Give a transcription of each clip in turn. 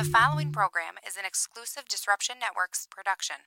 The following program is an exclusive Disruption Networks production.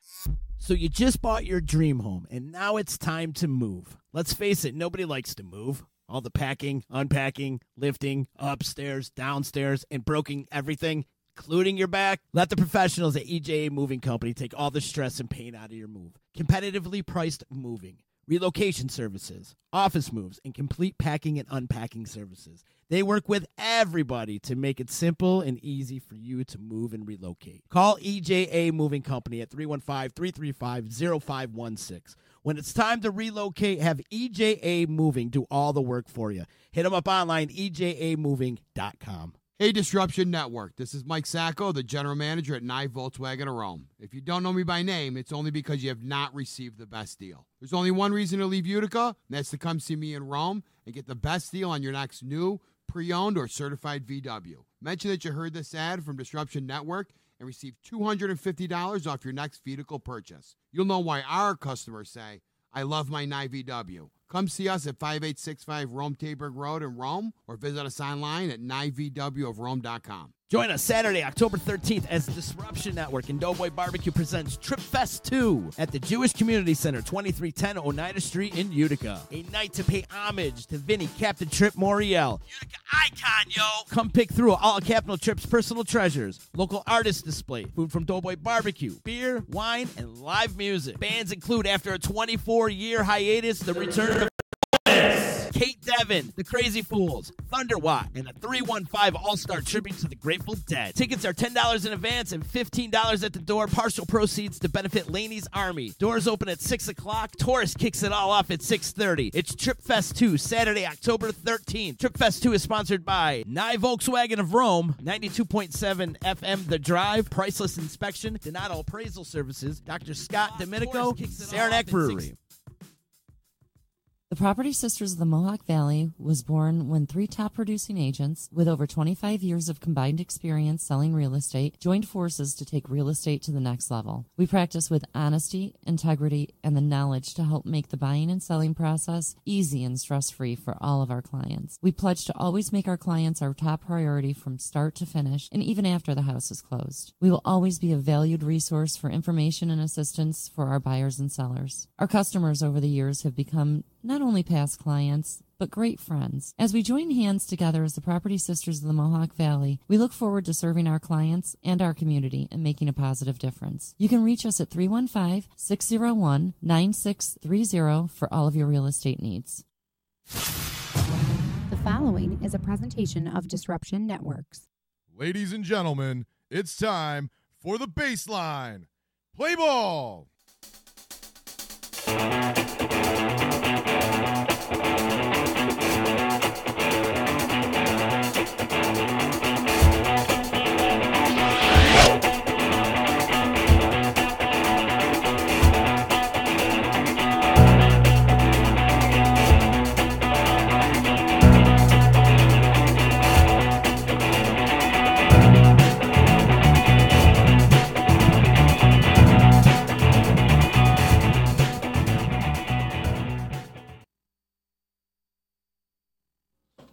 So you just bought your dream home, and now it's time to move. Let's face it, nobody likes to move. All the packing, unpacking, lifting, upstairs, downstairs, and broking everything, including your back. Let the professionals at EJA Moving Company take all the stress and pain out of your move. Competitively priced moving, relocation services, office moves, and complete packing and unpacking services. They work with everybody to make it simple and easy for you to move and relocate. Call EJA Moving Company at 315-335-0516. When it's time to relocate, have EJA Moving do all the work for you. Hit them up online, ejamoving.com. Hey, Disruption Network. This is Mike Sacco, the general manager at Nye Volkswagen of Rome. If you don't know me by name, it's only because you have not received the best deal. There's only one reason to leave Utica, and that's to come see me in Rome and get the best deal on your next new, pre-owned, or certified VW. Mention that you heard this ad from Disruption Network and receive $250 off your next vehicle purchase. You'll know why our customers say, I love my Nye VW. Come see us at 5865 Rome Taberg Road in Rome, or visit us online at nyvwofrome.com. Join us Saturday, October 13th, as Disruption Network and Doughboy Barbecue presents Trip Fest 2 at the Jewish Community Center, 2310 Oneida Street in Utica. A night to pay homage to Vinny, Captain Trip Moriel. Utica icon, yo! Come pick through all Captain Trip's personal treasures, local artist display, food from Doughboy Barbecue, beer, wine, and live music. Bands include, after a 24-year hiatus, the return of Kate Devin, The Crazy Fools, Thunderwatt, and a 315 All-Star tribute to the Grateful Dead. Tickets are $10 in advance and $15 at the door. Partial proceeds to benefit Laney's Army. Doors open at 6 o'clock. Tourist kicks it all off at 6:30. It's Trip Fest 2, Saturday, October 13th. Trip Fest 2 is sponsored by Nye Volkswagen of Rome, 92.7 FM The Drive, Priceless Inspection, Donato Appraisal Services, Dr. Scott Domenico, Saranac Brewery. The Property Sisters of the Mohawk Valley was born when three top producing agents with over 25 years of combined experience selling real estate joined forces to take real estate to the next level. We practice with honesty, integrity, and the knowledge to help make the buying and selling process easy and stress-free for all of our clients. We pledge to always make our clients our top priority from start to finish and even after the house is closed. We will always be a valued resource for information and assistance for our buyers and sellers. Our customers over the years have become not only past clients, but great friends. As we join hands together as the Property Sisters of the Mohawk Valley, we look forward to serving our clients and our community and making a positive difference. You can reach us at 315-601-9630 for all of your real estate needs. The following is a presentation of Disruption Networks. Ladies and gentlemen, it's time for the baseline. Play ball!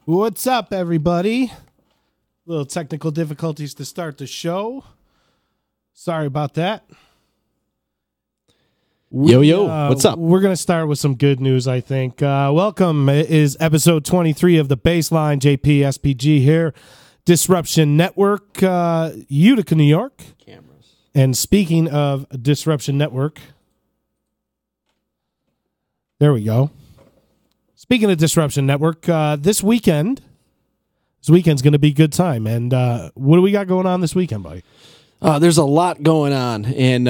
What's up, everybody? Little technical difficulties to start the show. Sorry about that. What's up? We're going to start with some good news, I think. Welcome. It is episode 23 of The Baseline. JP SPG here. Disruption Network, Utica, New York. Cameras. And speaking of Disruption Network, there we go. Speaking of Disruption Network, this weekend's going to be a good time. And what do we got going on this weekend, buddy? There's a lot going on. And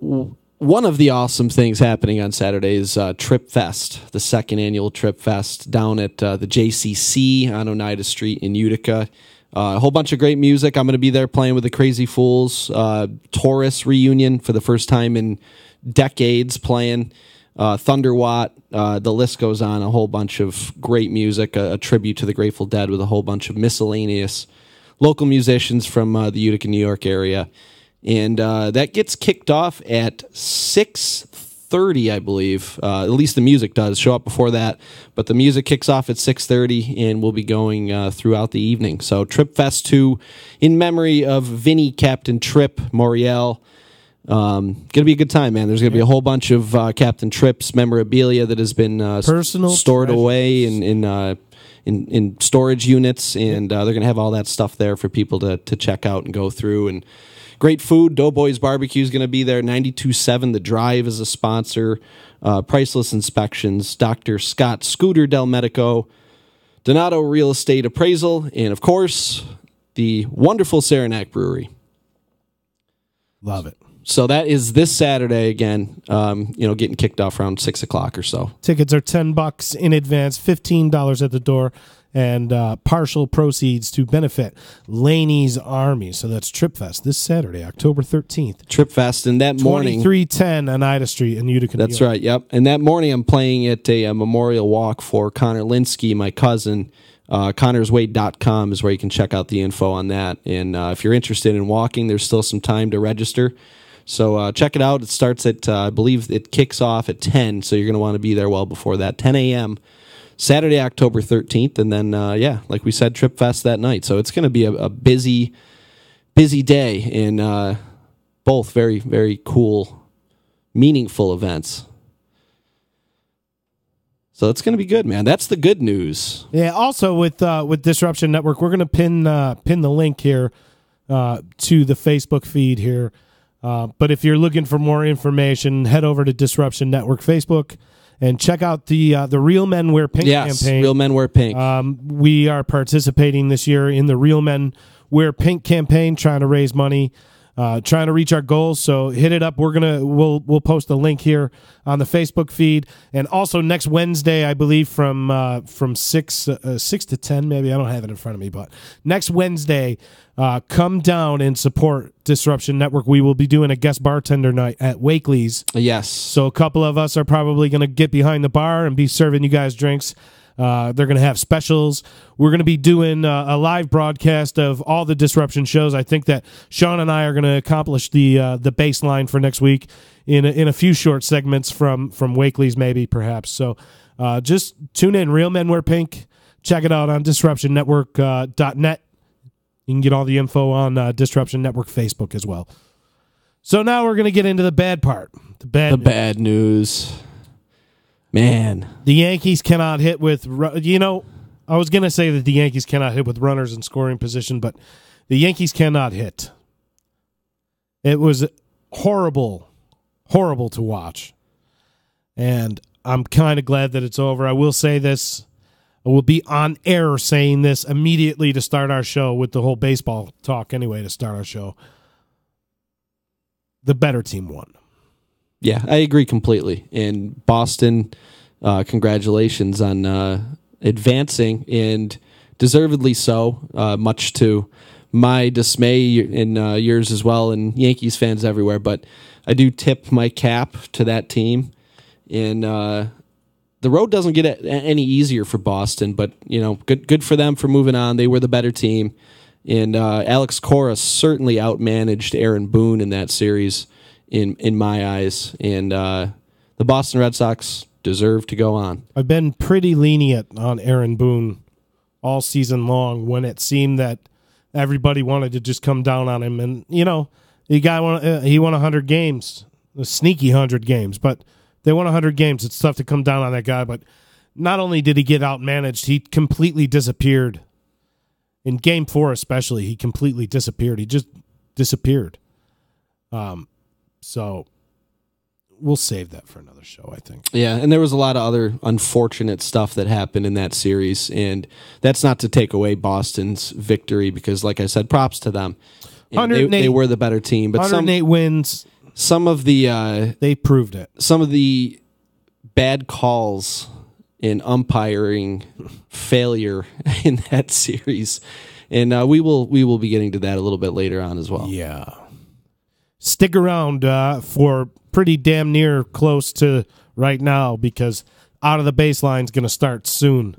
one of the awesome things happening on Saturday is Trip Fest, the second annual Trip Fest down at the JCC on Oneida Street in Utica. A whole bunch of great music. I'm going to be there playing with the Crazy Fools. Taurus reunion for the first time in decades playing. Thunderwatt, the list goes on, a whole bunch of great music, a tribute to the Grateful Dead with a whole bunch of miscellaneous local musicians from the Utica, New York area. And that gets kicked off at 6:30 6:30, I believe. At least the music does show up before that, but the music kicks off at 6:30, and we'll be going throughout the evening. So Trip Fest 2, in memory of Vinny, Captain Trip, Moriel. Gonna be a good time, man. There's gonna be a whole bunch of Captain Tripp's memorabilia that has been stored away in storage units, and they're gonna have all that stuff there for people to check out and go through. And great food. Doughboys Barbecue is gonna be there. 92.7 The Drive is a sponsor. Priceless Inspections, Dr. Scott Scooter Del Medico, Donato Real Estate Appraisal, and of course the wonderful Saranac Brewery. Love it. So that is this Saturday again, getting kicked off around 6 o'clock or so. Tickets are $10 in advance, $15 at the door, and partial proceeds to benefit Laney's Army. So that's Trip Fest this Saturday, October 13th. Trip Fest, and that morning... 2310 Oneida Street in Utica, New That's York. right, yep. And that morning I'm playing at a memorial walk for Connor Linsky, my cousin. ConnorsWay.com is where you can check out the info on that. And if you're interested in walking, there's still some time to register. So check it out. It starts at, I believe it kicks off at 10, so you're going to want to be there well before that. 10 a.m., Saturday, October 13th, and then, like we said, Trip Fest that night. So it's going to be a busy day, and both very, very cool, meaningful events. So it's going to be good, man. That's the good news. Yeah, also with Disruption Network, we're going to pin the link here to the Facebook feed here. But if you're looking for more information, head over to Disruption Network Facebook and check out the Real Men Wear Pink campaign. Real Men Wear Pink. We are participating this year in the Real Men Wear Pink campaign, trying to raise money, trying to reach our goals. So hit it up. We'll post a link here on the Facebook feed, and also next Wednesday, I believe from 6 to 10, maybe. I don't have it in front of me, but next Wednesday, come down and support Disruption Network. We will be doing a guest bartender night at Wakely's. Yes. So a couple of us are probably going to get behind the bar and be serving you guys drinks. They're going to have specials. We're going to be doing a live broadcast of all the Disruption shows. I think that Sean and I are going to accomplish the baseline for next week in a few short segments from Wakely's, maybe, perhaps. So just tune in. Real Men Wear Pink. Check it out on DisruptionNetwork.net. You can get all the info on Disruption Network Facebook as well. So now we're going to get into the bad part. The bad news. Man. The Yankees cannot hit with, I was going to say that the Yankees cannot hit with runners in scoring position, but the Yankees cannot hit. It was horrible to watch. And I'm kind of glad that it's over. I will say this. I will be on air saying this immediately to start our show with the whole baseball talk anyway to start our show. The better team won. Yeah, I agree completely. And Boston, congratulations on advancing, and deservedly so, much to my dismay and yours as well, and Yankees fans everywhere. But I do tip my cap to that team. And the road doesn't get any easier for Boston, but good for them for moving on. They were the better team. And Alex Cora certainly outmanaged Aaron Boone in that series. In my eyes, and the Boston Red Sox deserve to go on. I've been pretty lenient on Aaron Boone all season long when it seemed that everybody wanted to just come down on him, and he won 100 games, a sneaky 100 games, but they won 100 games. It's tough to come down on that guy, but not only did he get outmanaged, he completely disappeared. In Game 4 especially, he completely disappeared. He just disappeared. So we'll save that for another show, I think. Yeah, and there was a lot of other unfortunate stuff that happened in that series, and that's not to take away Boston's victory because, like I said, props to them. They were the better team, but 108 wins. Some of the they proved it. Some of the bad calls and umpiring failure in that series, and we will be getting to that a little bit later on as well. Yeah. Stick around for pretty damn near close to right now because Out of the Baseline is going to start soon.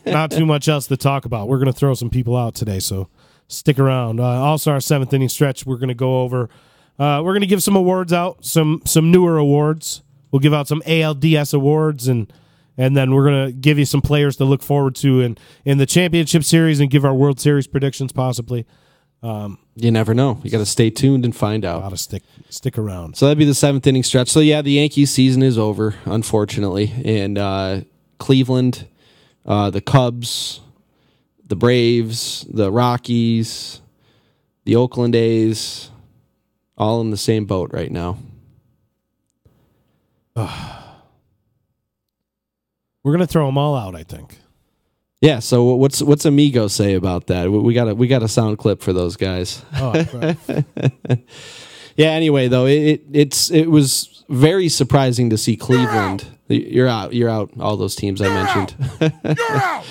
Not too much else to talk about. We're going to throw some people out today, so stick around. Also, our seventh inning stretch, we're going to go over. We're going to give some awards out, some newer awards. We'll give out some ALDS awards, and then we're going to give you some players to look forward to in the championship series and give our World Series predictions possibly. You never know. You got to stay tuned and find out. Got to stick around. So that'd be the 7th inning stretch. So yeah, the Yankees season is over, unfortunately. And Cleveland, the Cubs, the Braves, the Rockies, the Oakland A's, all in the same boat right now. We're going to throw them all out, I think. Yeah, so what's Amigo say about that? We got a sound clip for those guys. Oh, right. Yeah, anyway, though, it was very surprising to see Cleveland. You're out, all those teams I mentioned. You're out.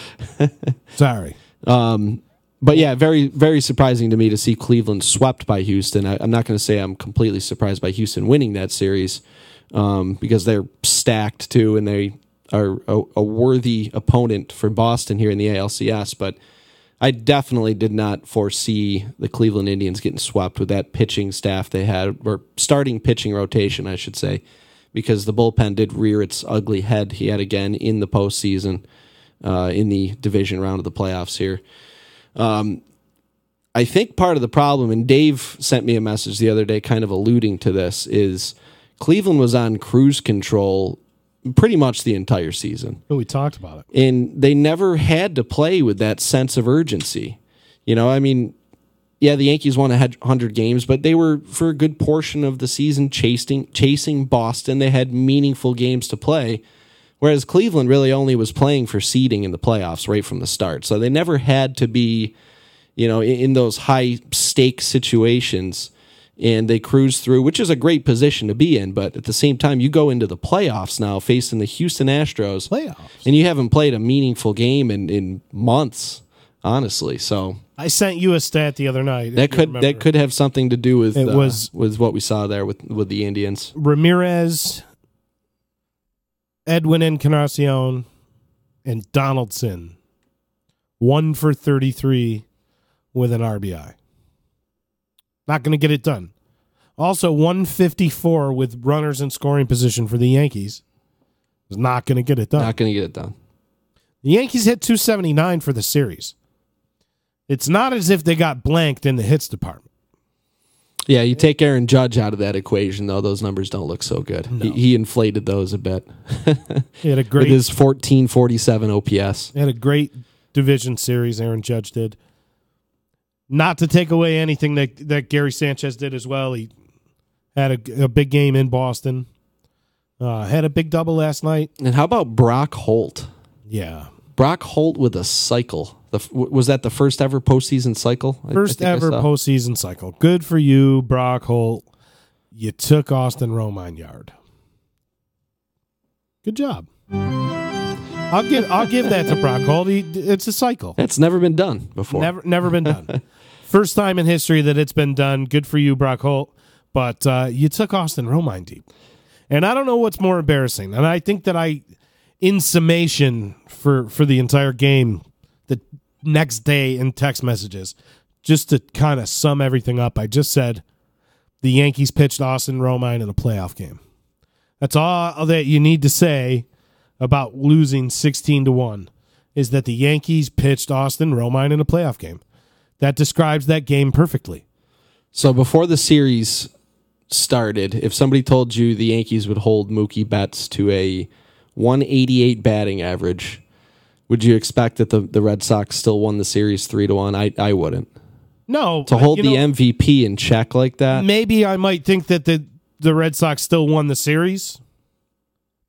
Sorry. But yeah, very, very surprising to me to see Cleveland swept by Houston. I'm not going to say I'm completely surprised by Houston winning that series because they're stacked too, and they are a worthy opponent for Boston here in the ALCS. But I definitely did not foresee the Cleveland Indians getting swept with that pitching staff they had, or starting pitching rotation, I should say, because the bullpen did rear its ugly head yet again in the postseason, in the division round of the playoffs here. I think part of the problem, and Dave sent me a message the other day kind of alluding to this, is Cleveland was on cruise control pretty much the entire season. Oh, we talked about it. And they never had to play with that sense of urgency. You know, I mean, yeah, the Yankees won 100 games, but they were, for a good portion of the season, chasing Boston. They had meaningful games to play, whereas Cleveland really only was playing for seeding in the playoffs right from the start. So they never had to be, you know, in those high-stakes situations, and they cruised through, which is a great position to be in. But at the same time, you go into the playoffs now facing the Houston Astros, and you haven't played a meaningful game in months, honestly. So I sent you a stat the other night. That could have something to do with with what we saw there with the Indians. Ramirez, Edwin Encarnacion, and Donaldson, 1 for 33 with an RBI. Not going to get it done. Also, 154 with runners in scoring position for the Yankees. Is not going to get it done. Not going to get it done. The Yankees hit 279 for the series. It's not as if they got blanked in the hits department. Yeah, you take Aaron Judge out of that equation, though, those numbers don't look so good. No. He inflated those a bit. He had a great, with his 1447 OPS. He had a great division series, Aaron Judge did. Not to take away anything that Gary Sanchez did as well. He had a big game in Boston. Had a big double last night. And how about Brock Holt? Yeah. Brock Holt with a cycle. Was that the first ever postseason cycle? First ever postseason cycle. Good for you, Brock Holt. You took Austin Romine yard. Good job. I'll give that to Brock Holt. It's a cycle. It's never been done before. Never been done. First time in history that it's been done. Good for you, Brock Holt. But you took Austin Romine deep. And I don't know what's more embarrassing. And I think that in summation for the entire game, the next day in text messages, just to kind of sum everything up, I just said the Yankees pitched Austin Romine in a playoff game. That's all that you need to say about losing 16-1 is that the Yankees pitched Austin Romine in a playoff game. That describes that game perfectly. So before the series started, if somebody told you the Yankees would hold Mookie Betts to a 188 batting average, would you expect that the Red Sox still won the series 3-1? I wouldn't. No. To hold the MVP in check like that? Maybe I might think that the Red Sox still won the series,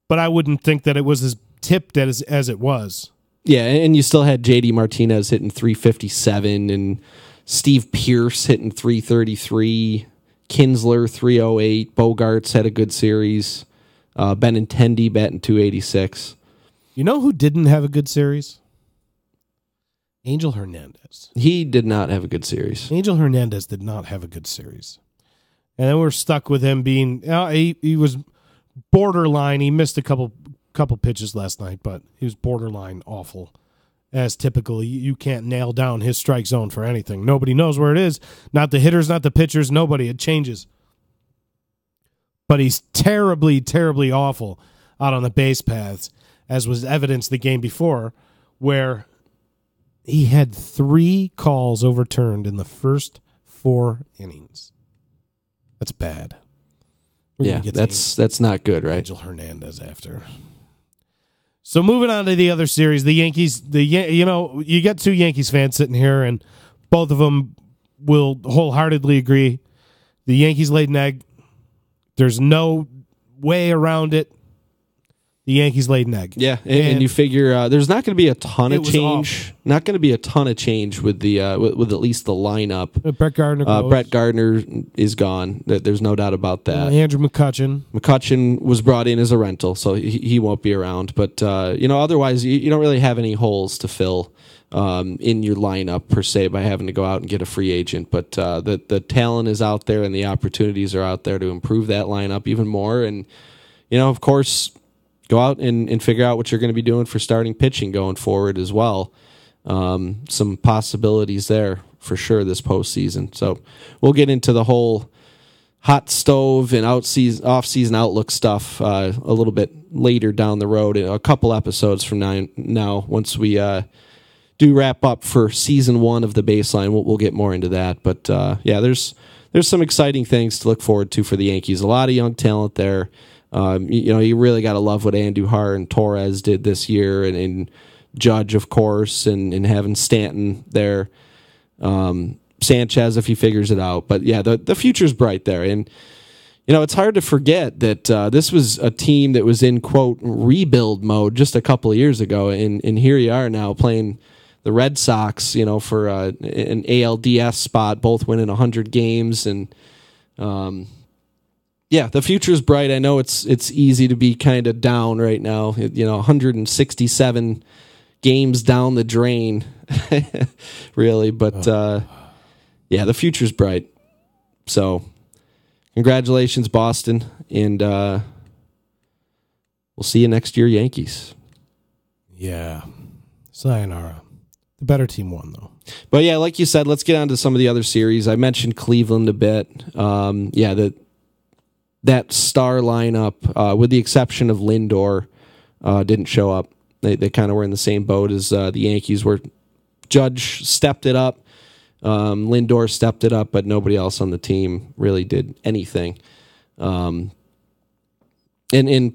but I wouldn't think that it was as tipped as it was. Yeah, and you still had J.D. Martinez hitting 357 and Steve Pearce hitting 333, Kinsler 308, Bogarts had a good series, Benintendi batting 286. You know who didn't have a good series? Angel Hernandez. He did not have a good series. Angel Hernandez did not have a good series. And then we're stuck with him being he was borderline. He missed a couple pitches last night, but he was borderline awful. As typical, you can't nail down his strike zone for anything. Nobody knows where it is. Not the hitters, not the pitchers, nobody. It changes. but he's terribly, terribly awful out on the base paths, as was evidenced the game before, where he had 3 calls overturned in the first 4 innings. That's bad. Yeah, that's not good, right? Angel Hernandez after. So moving on to the other series, the Yankees. You got 2 Yankees fans sitting here, and both of them will wholeheartedly agree the Yankees laid an egg. There's no way around it. The Yankees laid an egg. Yeah, and you figure there's not going to be a ton of change. Awful. Not going to be a ton of change with the with at least the lineup. Brett Gardner goes. Brett Gardner is gone. There's no doubt about that. Andrew McCutchen was brought in as a rental, so he won't be around. But otherwise, you don't really have any holes to fill in your lineup per se by having to go out and get a free agent. But the talent is out there, and the opportunities are out there to improve that lineup even more. And of course, go out and figure out what you're going to be doing for starting pitching going forward as well. Some possibilities there for sure this postseason. So we'll get into the whole hot stove and off-season outlook stuff a little bit later down the road, a couple episodes from now once we do wrap up for season 1 of the Baseline. We'll get more into that. But there's some exciting things to look forward to for the Yankees. A lot of young talent there. You really got to love what Andujar and Torres did this year, and Judge, of course, and having Stanton there, Sanchez if he figures it out. But yeah, the future's bright there, and it's hard to forget that this was a team that was in quote rebuild mode just a couple of years ago, and here you are now playing the Red Sox, for an ALDS spot, both winning 100 games and. Yeah, the future's bright. I know it's easy to be kind of down right now. 167 games down the drain, really. But the future's bright. So, congratulations, Boston, and we'll see you next year, Yankees. Yeah, sayonara. The better team won, though. But yeah, like you said, let's get on to some of the other series. I mentioned Cleveland a bit. That star lineup, with the exception of Lindor, didn't show up. They kind of were in the same boat as the Yankees were. Judge stepped it up. Lindor stepped it up, but nobody else on the team really did anything. And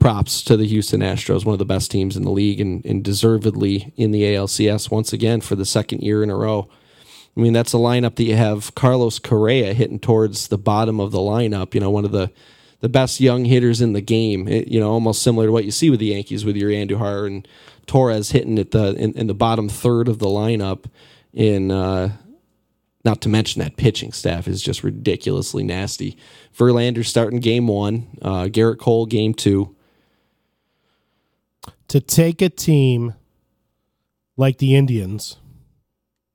props to the Houston Astros, one of the best teams in the league, and deservedly in the ALCS once again for the second year in a row. I mean, that's a lineup that you have Carlos Correa hitting towards the bottom of the lineup, one of the best young hitters in the game, almost similar to what you see with the Yankees with your Andujar and Torres hitting at in the bottom third of the lineup. Not to mention that pitching staff is just ridiculously nasty. Verlander starting game 1, Garrett Cole game 2. To take a team like the Indians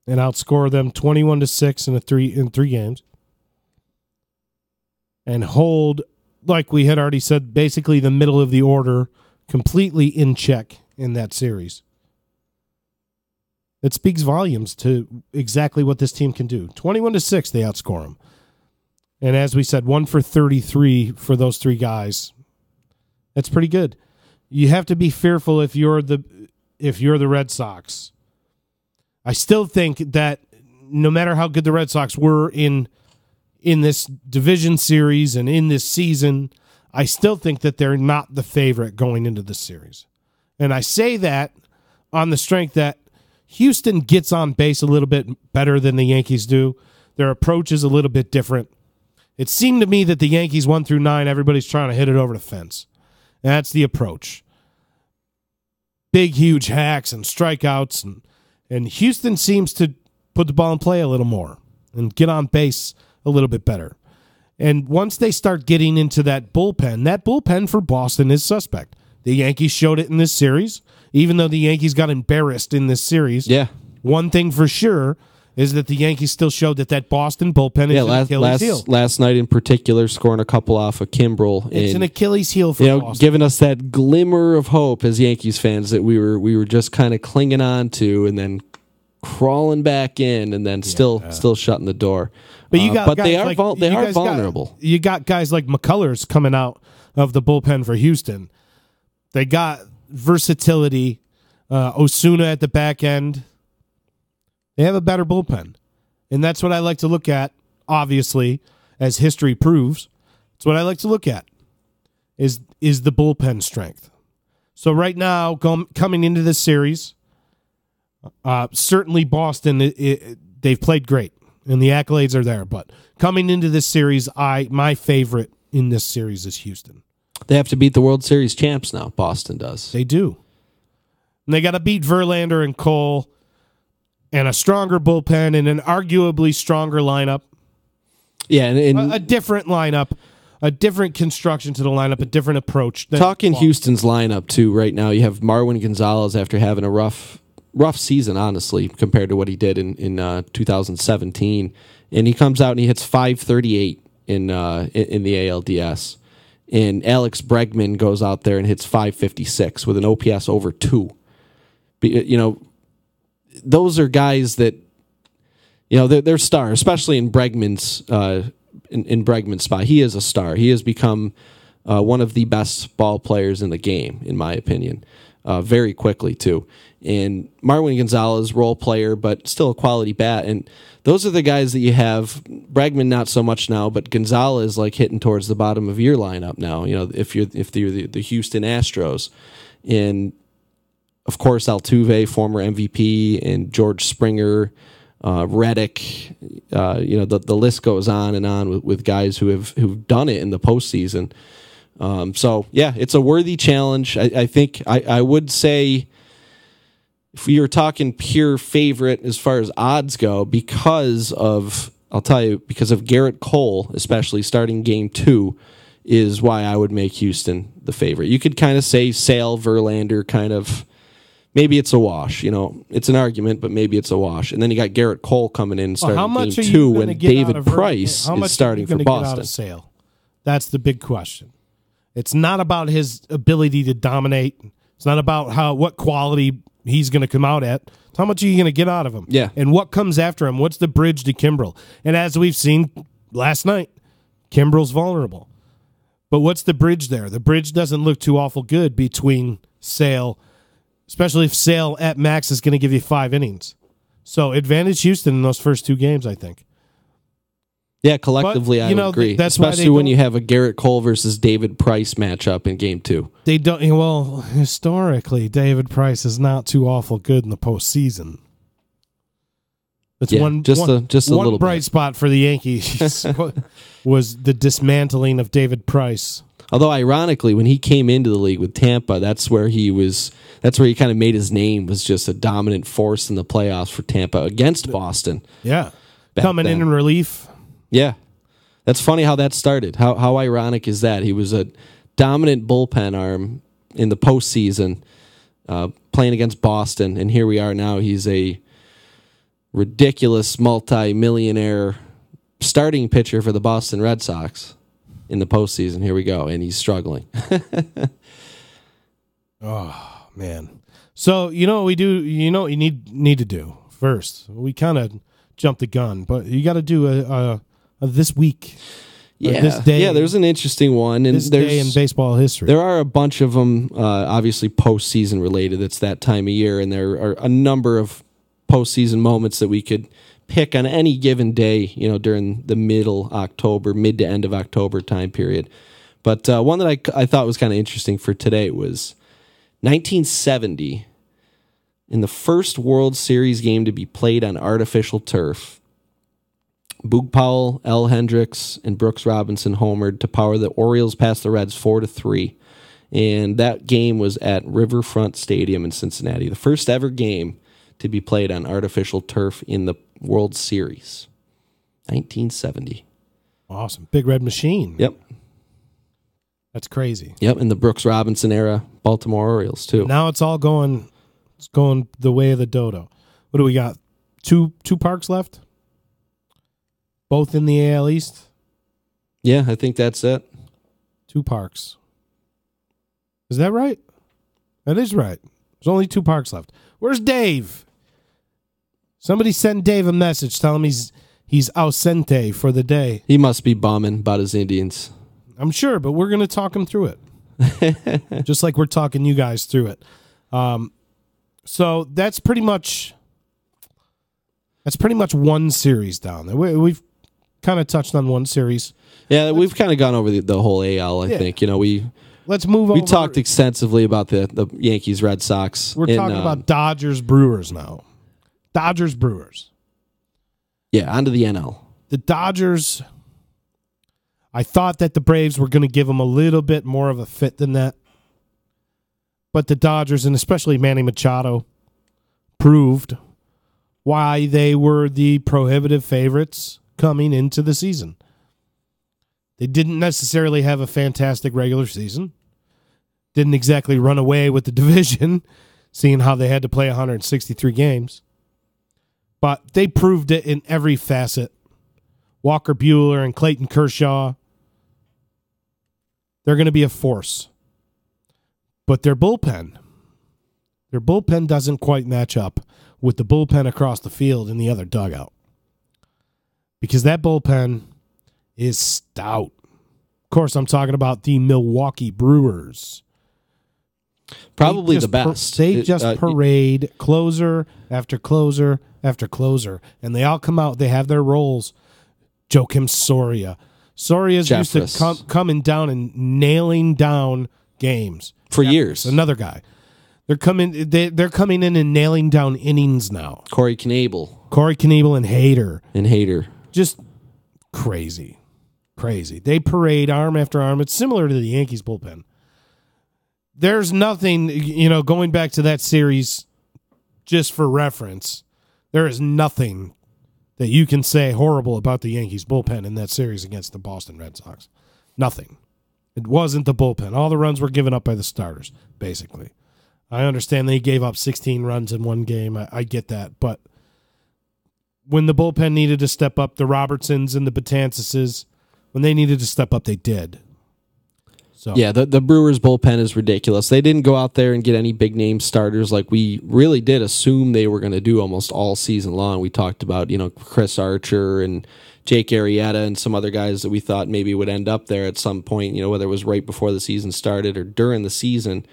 and outscore them 21-6 in three games, and hold, like we had already said, basically the middle of the order completely in check in that series. It speaks volumes to exactly what this team can do. 21-6, they outscore them. And as we said, 1 for 33 for those 3 guys. That's pretty good. You have to be fearful if you're the Red Sox. I still think that no matter how good the Red Sox were in this division series and in this season, I still think that they're not the favorite going into this series. And I say that on the strength that Houston gets on base a little bit better than the Yankees do. Their approach is a little bit different. It seemed to me that the Yankees 1 through 9, everybody's trying to hit it over the fence. And that's the approach. Big, huge hacks and strikeouts. And Houston seems to put the ball in play a little more and get on base a little bit better. And once they start getting into that bullpen for Boston is suspect. The Yankees showed it in this series, even though the Yankees got embarrassed in this series. Yeah. One thing for sure is that the Yankees still showed that Boston bullpen is an Achilles heel. Last night in particular, scoring a couple off of Kimbrel. It's an Achilles heel for Boston. Giving us that glimmer of hope as Yankees fans that we were just kind of clinging on to, and then crawling back in and then still shutting the door. But you got but guys they are like, they are vulnerable. You got guys like McCullers coming out of the bullpen for Houston. They got versatility. Osuna at the back end. They have a better bullpen. And that's what I like to look at, obviously, as history proves. It's what I like to look at, is the bullpen strength. So right now, coming into this series, certainly Boston, they've played great, and the accolades are there. But coming into this series, my favorite in this series is Houston. They have to beat the World Series champs now. Boston does. They do. And they got to beat Verlander and Cole and a stronger bullpen and an arguably stronger lineup. Yeah, and a different lineup, a different construction to the lineup, a different approach. Talking Houston's lineup, too, right now, you have Marwin Gonzalez after having a rough season, honestly, compared to what he did in 2017. And he comes out and he hits .538 in the ALDS. And Alex Bregman goes out there and hits .556 with an OPS over 2. You know, those are guys that, you know, they're stars, especially in Bregman's in Bregman's spot. He is a star. He has become one of the best ball players in the game, in my opinion, very quickly too. And Marwin Gonzalez, role player, but still a quality bat. And those are the guys that you have. Bregman not so much now, but Gonzalez like hitting towards the bottom of your lineup now. You know, if you're the Houston Astros, and of course Altuve, former MVP, and George Springer, Reddick. You know, the list goes on and on with guys who've done it in the postseason. So yeah, it's a worthy challenge. I think I would say, if we were talking pure favorite as far as odds go, because of Garrett Cole, especially starting game 2, is why I would make Houston the favorite. You could kind of say Sale, Verlander, kind of, maybe it's a wash. You know, it's an argument, but maybe it's a wash. And then you got Garrett Cole coming in starting game 2 when David Price is starting for Boston. Sale? That's the big question. It's not about his ability to dominate. It's not about what quality he's going to come out at. It's how much are you going to get out of him? Yeah. And what comes after him? What's the bridge to Kimbrel? And as we've seen last night, Kimbrel's vulnerable. But what's the bridge there? The bridge doesn't look too awful good between Sale, especially if Sale at max is going to give you 5 innings. So advantage Houston in those first 2 games, I think. Yeah, collectively, I would agree. That's especially when you have a Garrett Cole versus David Price matchup in game 2. They don't. Well, historically, David Price is not too awful good in the postseason. It's just a little bright bit. spot for the Yankees was the dismantling of David Price. Although ironically, when he came into the league with Tampa, that's where he kind of made his name, was just a dominant force in the playoffs for Tampa against Boston. Yeah, coming in relief. Yeah, that's funny how that started. How ironic is that? He was a dominant bullpen arm in the postseason, playing against Boston, and here we are now. He's a ridiculous multi-millionaire starting pitcher for the Boston Red Sox in the postseason. Here we go, and he's struggling. Oh man! So you know what we do? You know what you need to do first. We kind of jumped the gun, but you got to do a this week. This day. Yeah, there's an interesting one. And this day in baseball history. There are a bunch of them, obviously postseason related. It's that time of year, and there are a number of postseason moments that we could pick on any given day, you know, during the mid to end of October time period. But one that I thought was kind of interesting for today was 1970, in the first World Series game to be played on artificial turf. Boog Powell, L. Hendricks, and Brooks Robinson homered to power the Orioles past the Reds 4-3. And that game was at Riverfront Stadium in Cincinnati, the first ever game to be played on artificial turf in the World Series. 1970. Awesome. Big Red Machine. Yep. That's crazy. Yep, in the Brooks Robinson era, Baltimore Orioles too. Now it's going the way of the dodo. What do we got? Two parks left? Both in the AL East? Yeah, I think that's it. 2 parks. Is that right? That is right. There's only 2 parks left. Where's Dave? Somebody send Dave a message. Tell him he's ausente for the day. He must be bumming about his Indians. I'm sure, but we're going to talk him through it. Just like we're talking you guys through it. So that's pretty much one series down there. We've kind of touched on one series. Yeah, we've kind of gone over the whole AL, I think. Let's move on. We talked extensively about the Yankees, Red Sox. We're talking about Dodgers, Brewers now. Dodgers, Brewers. Yeah, onto the NL. The Dodgers, I thought that the Braves were going to give them a little bit more of a fit than that. But the Dodgers, and especially Manny Machado, proved why they were the prohibitive favorites coming into the season. They didn't necessarily have a fantastic regular season. Didn't exactly run away with the division, seeing how they had to play 163 games. But they proved it in every facet. Walker Buehler and Clayton Kershaw, they're going to be a force. But their bullpen doesn't quite match up with the bullpen across the field in the other dugout. Because that bullpen is stout. Of course, I'm talking about the Milwaukee Brewers. Probably the best. They just parade closer after closer after closer. And they all come out. They have their roles. Joakim Soria. Soria's used to coming down and nailing down games. For years. Another guy. They're coming in and nailing down innings now. Corey Knebel and Hader. Just crazy. They parade arm after arm. It's similar to the Yankees bullpen. There's nothing, going back to that series, just for reference, there is nothing that you can say horrible about the Yankees bullpen in that series against the Boston Red Sox. Nothing. It wasn't the bullpen. All the runs were given up by the starters, basically. I understand they gave up 16 runs in one game. I get that. But when the bullpen needed to step up, the Robertsons and the Betanceses, when they needed to step up, they did. So yeah, the Brewers bullpen is ridiculous. They didn't go out there and get any big-name starters like we really did assume they were going to do almost all season long. We talked about, Chris Archer and Jake Arrieta and some other guys that we thought maybe would end up there at some point, whether it was right before the season started or during the season.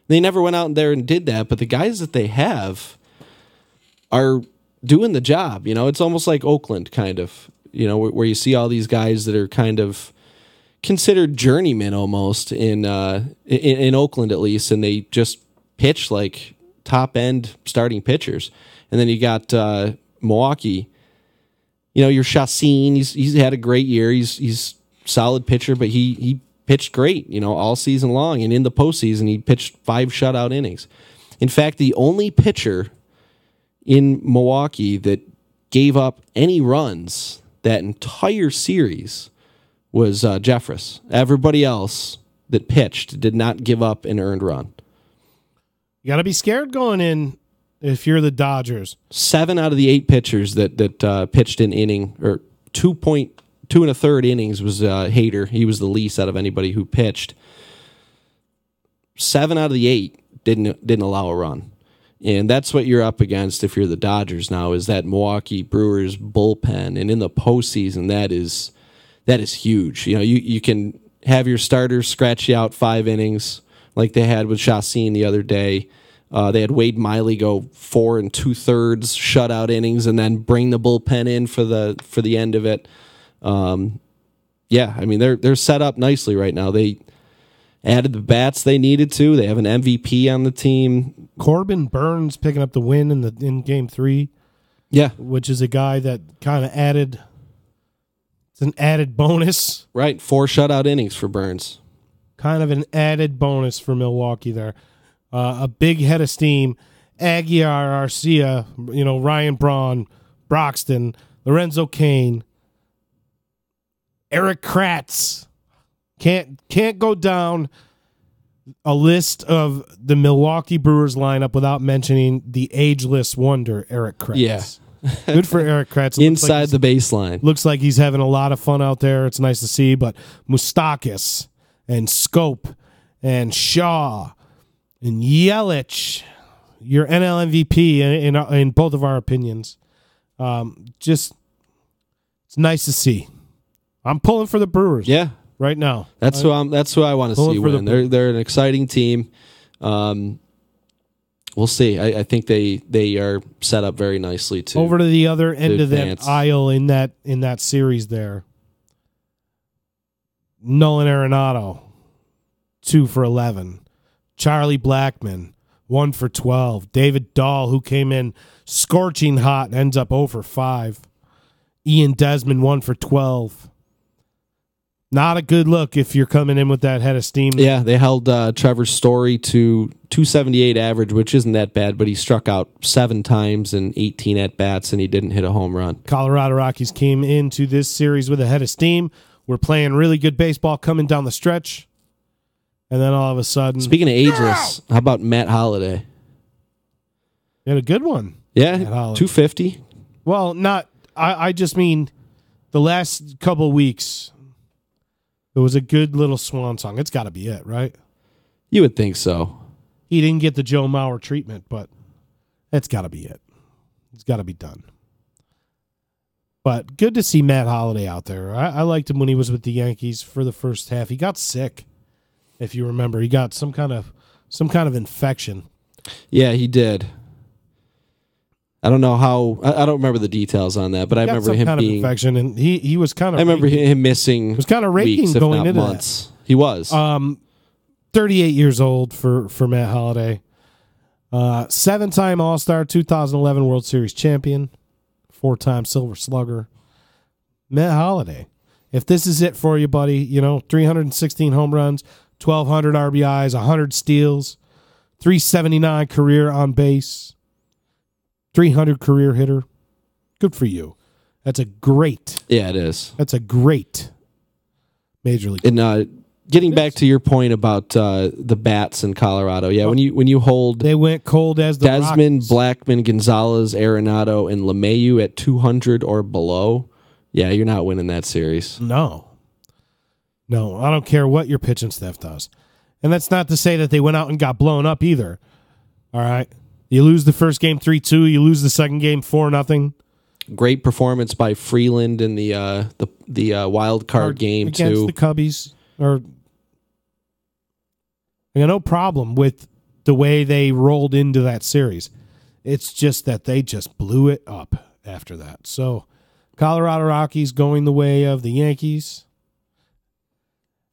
They never went out there and did that, but the guys that they have are doing the job. It's almost like Oakland, kind of, where you see all these guys that are kind of considered journeymen almost in Oakland at least, and they just pitch like top-end starting pitchers. And then you got Milwaukee. Your Chacin, he's had a great year. He's solid pitcher, but he pitched great, all season long. And in the postseason, he pitched 5 shutout innings. In fact, the only pitcher in Milwaukee that gave up any runs that entire series was Jeffress. Everybody else that pitched did not give up an earned run. You got to be scared going in if you're the Dodgers. 7 out of the 8 pitchers that pitched an inning, or 2 1/3 innings, was Hader. He was the least out of anybody who pitched. 7 out of the 8 didn't allow a run. And that's what you're up against if you're the Dodgers now, is that Milwaukee Brewers bullpen. And in the postseason, that is huge. You can have your starters scratch you out 5 innings like they had with Chacin the other day. They had Wade Miley go 4 2/3 shutout innings and then bring the bullpen in for the end of it. They're set up nicely right now. They added the bats they needed to. They have an MVP on the team. Corbin Burns picking up the win in Game 3. Yeah, which is a guy that kind of added. It's an added bonus. Right, 4 shutout innings for Burns. Kind of an added bonus for Milwaukee there. A big head of steam. Aguilar, Arcia, Ryan Braun, Broxton, Lorenzo Cain, Eric Kratz. Can't go down a list of the Milwaukee Brewers lineup without mentioning the ageless wonder, Eric Kratz. Yeah. Good for Eric Kratz. Inside the baseline. Looks like he's having a lot of fun out there. It's nice to see. But Moustakas and Scope and Shaw and Yelich, your NL MVP in both of our opinions. Just it's nice to see. I'm pulling for the Brewers. Yeah, right now. That's who I want to see win. They're an exciting team. We'll see. I think they are set up very nicely to over to the other end of advance. that aisle in that series there. Nolan Arenado, 2 for 11. Charlie Blackmon, 1 for 12. David Dahl, who came in scorching hot, ends up 0 for 5. Ian Desmond, 1 for 12. Not a good look if you're coming in with that head of steam. Yeah, they held Trevor Story to 278 average, which isn't that bad, but he struck out 7 times in 18 at-bats, and he didn't hit a home run. Colorado Rockies came into this series with a head of steam. We're playing really good baseball coming down the stretch. And then all of a sudden... Speaking of ageless, how about Matt Holliday? You had a good one. Yeah, 250. Well, not... I just mean the last couple of weeks, it was a good little swan song. It's got to be it, right? You would think so. He didn't get the Joe Mauer treatment, but it's got to be it. It's got to be done. But good to see Matt Holliday out there. I liked him when he was with the Yankees for the first half. He got sick, if you remember. He got some kind of infection. Yeah, he did. I don't know how. I don't remember the details on that, but I remember him being infection, and he was kind of. I remember him missing. It was kind of raking weeks, going if not into months. that. He was 38 years old for Matt Holliday. 7-time All-Star, 2011 World Series champion, 4-time Silver Slugger. Matt Holliday. If this is it for you, buddy, 316 home runs, 1,200 RBIs, 100 steals, 379 career on base, 300 career hitter. Good for you. That's a great. Yeah, it is. That's a great major league. And getting back to your point about the bats in Colorado, yeah, when you hold they went cold as the Desmond, Rockies. Blackmon, Gonzalez, Arenado, and LeMahieu at 200 or below, yeah, you're not winning that series. No, I don't care what your pitching staff does, and that's not to say that they went out and got blown up either. All right, you lose the first game 3-2, you lose the second game 4-0. Great performance by Freeland in the wild card game against too. The Cubbies. I got no problem with the way they rolled into that series. It's just that they just blew it up after that. So, Colorado Rockies going the way of the Yankees,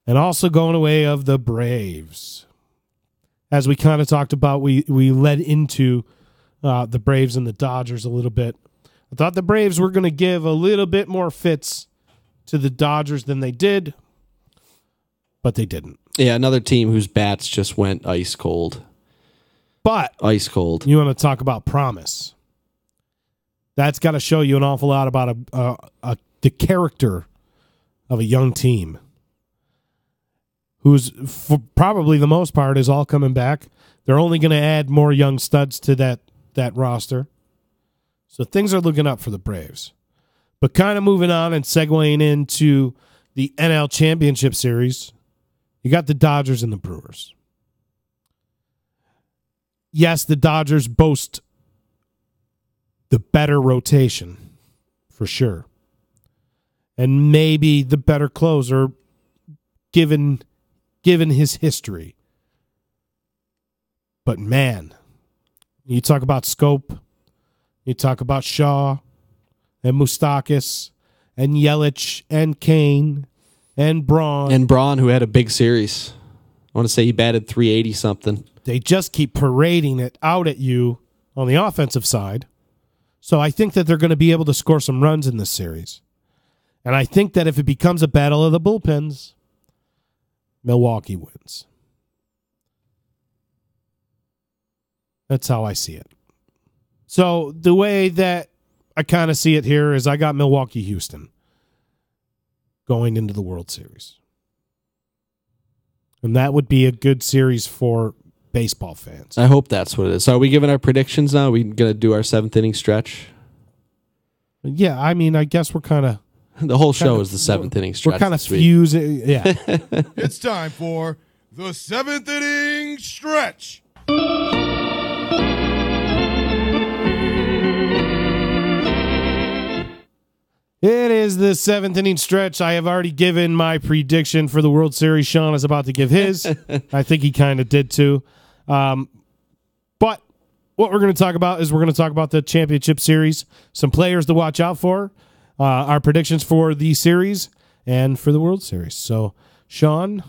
and also going the way of the Braves. As we kind of talked about, we led into the Braves and the Dodgers a little bit. I thought the Braves were going to give a little bit more fits to the Dodgers than they did, but they didn't. Yeah, another team whose bats just went ice cold. But ice cold. You want to talk about promise. That's got to show you an awful lot about the character of a young team who's, for probably the most part, is all coming back. They're only going to add more young studs to that roster. So things are looking up for the Braves. But kind of moving on and segueing into the NL Championship Series, you got the Dodgers and the Brewers. Yes, the Dodgers boast the better rotation, for sure. And maybe the better closer, given his history. But man, you talk about scope, you talk about Shaw and Moustakas and Yelich and Kane and Braun. And Braun, who had a big series. I want to say he batted 380 something. They just keep parading it out at you on the offensive side. So I think that they're going to be able to score some runs in this series. And I think that if it becomes a battle of the bullpens, Milwaukee wins. That's how I see it. So the way that I kind of see it here is I got Milwaukee-Houston going into the World Series. And that would be a good series for baseball fans. I hope that's what it is. So are we giving our predictions now? Are we going to do our 7th inning stretch? Yeah, I mean, I guess we're kind of... The whole show is the 7th inning stretch. We're kind of fusing. Yeah. It's time for the 7th inning stretch. It is the 7th inning stretch. I have already given my prediction for the World Series. Sean is about to give his. I think he kind of did too. But what we're going to talk about is we're going to talk about the championship series, some players to watch out for, our predictions for the series, and for the World Series. So, Sean,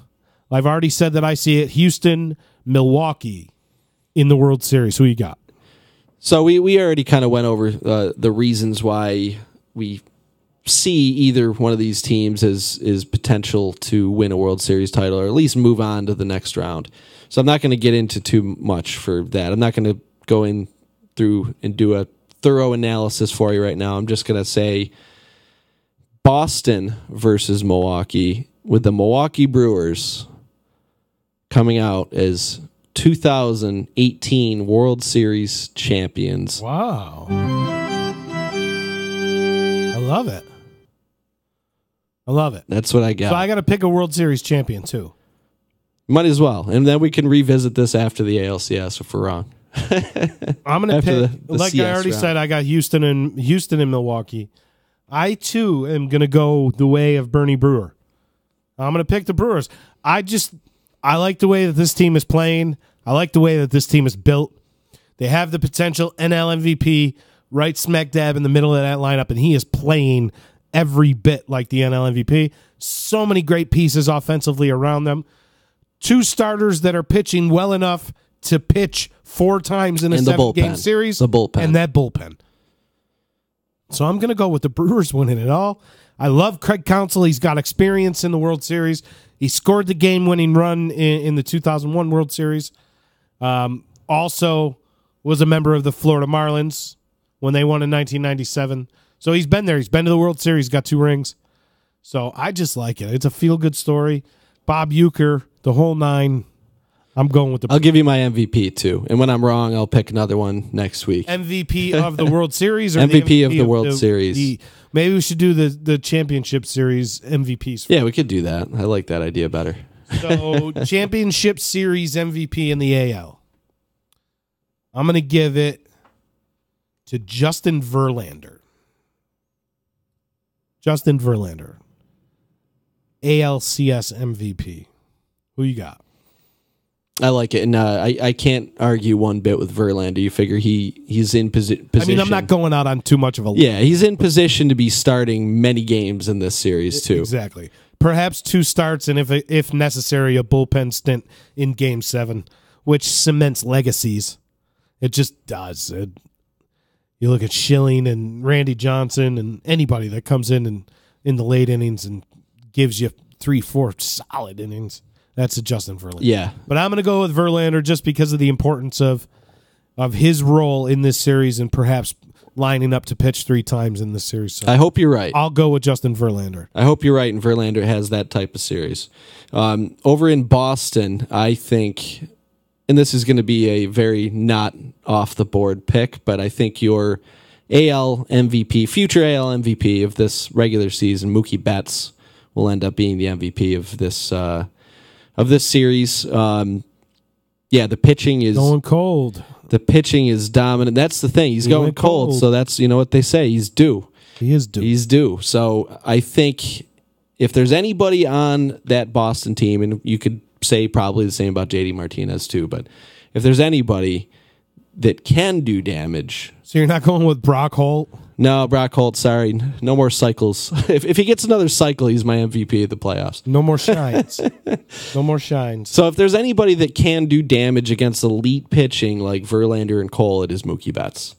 I've already said that I see it. Houston, Milwaukee in the World Series. Who you got? So we already kind of went over the reasons why we see either one of these teams as potential to win a World Series title or at least move on to the next round. So I'm not going to get into too much for that. I'm not going to go in through and do a thorough analysis for you right now. I'm just going to say Boston versus Milwaukee, with the Milwaukee Brewers coming out as 2018 World Series champions. Wow. I love it. I love it. That's what I got. So I got to pick a World Series champion, too. Might as well. And then we can revisit this after the ALCS if we're wrong. I'm going to pick, the like CS I already round. said, I got Houston and Milwaukee. I, too, am going to go the way of Bernie Brewer. I'm going to pick the Brewers. I like the way that this team is playing. I like the way that this team is built. They have the potential NL MVP right smack dab in the middle of that lineup, and he is playing every bit like the NL MVP. So many great pieces offensively around them. 2 starters that are pitching well enough to pitch 4 times in a 7-game series. The bullpen. And that bullpen. So I'm going to go with the Brewers winning it all. I love Craig Counsell. He's got experience in the World Series. He scored the game-winning run in the 2001 World Series. Also was a member of the Florida Marlins when they won in 1997. So he's been there. He's been to the World Series, got 2 rings. So I just like it. It's a feel-good story. Bob Uecker, the whole 9. I'm going with the... I'll give you my MVP, too. And when I'm wrong, I'll pick another one next week. MVP of the World Series? Or MVP of the World Series. Maybe we should do the championship series MVPs. Yeah, we could do that. I like that idea better. So, championship series MVP in the AL. I'm going to give it to Justin Verlander. Justin Verlander. ALCS MVP. Who you got? I like it, and I can't argue one bit with Verlander. You figure he's in position. I mean, I'm not going out on too much of a... Yeah, he's in position to be starting many games in this series, too. Exactly. Perhaps 2 starts, and if necessary, a bullpen stint in Game 7, which cements legacies. It just does. You look at Schilling and Randy Johnson and anybody that comes in the late innings and gives you 3-4 solid innings. That's a Justin Verlander. Yeah. But I'm going to go with Verlander just because of the importance of his role in this series and perhaps lining up to pitch 3 times in this series. So I hope you're right. I'll go with Justin Verlander. I hope you're right, and Verlander has that type of series. Over in Boston, I think, and this is going to be a very not off-the-board pick, but I think your AL MVP, future AL MVP of this regular season, Mookie Betts, will end up being the MVP of this series. The pitching is going cold. The pitching is dominant. That's the thing. He's going cold, so that's what they say. He's due. He is due. He's due. So I think if there's anybody on that Boston team, and you could say probably the same about JD Martinez too, but if there's anybody that can do damage. So you're not going with Brock Holt? No, Brock Holt, sorry. No more cycles. If he gets another cycle, he's my MVP of the playoffs. No more shines. No more shines. So if there's anybody that can do damage against elite pitching like Verlander and Cole, it is Mookie Betts.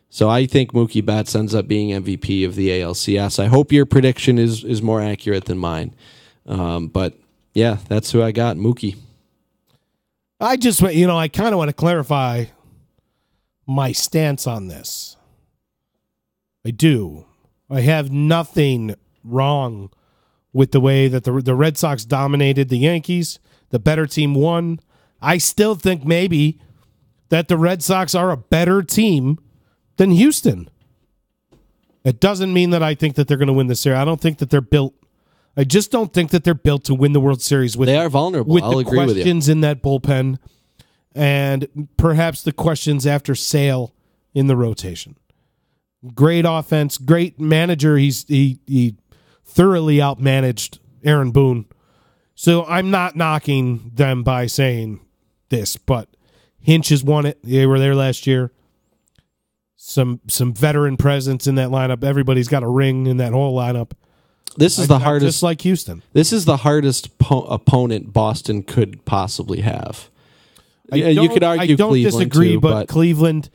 So I think Mookie Betts ends up being MVP of the ALCS. I hope your prediction is more accurate than mine. But yeah, that's who I got, Mookie. I just, I kind of want to clarify my stance on this. I do. I have nothing wrong with the way that the Red Sox dominated the Yankees. The better team won. I still think maybe that the Red Sox are a better team than Houston. It doesn't mean that I think that they're going to win this series. I don't think that they're built. I just don't think that they're built to win the World Series. They are vulnerable. With I'll the agree with you. questions in that bullpen and perhaps the questions after Sale in the rotation. Great offense, great manager. He thoroughly outmanaged Aaron Boone. So I'm not knocking them by saying this, but Hinch has won it. They were there last year. Some veteran presence in that lineup. Everybody's got a ring in that whole lineup. This is the hardest, just like Houston. This is the hardest opponent Boston could possibly have. You could argue I don't Cleveland disagree, too, but Cleveland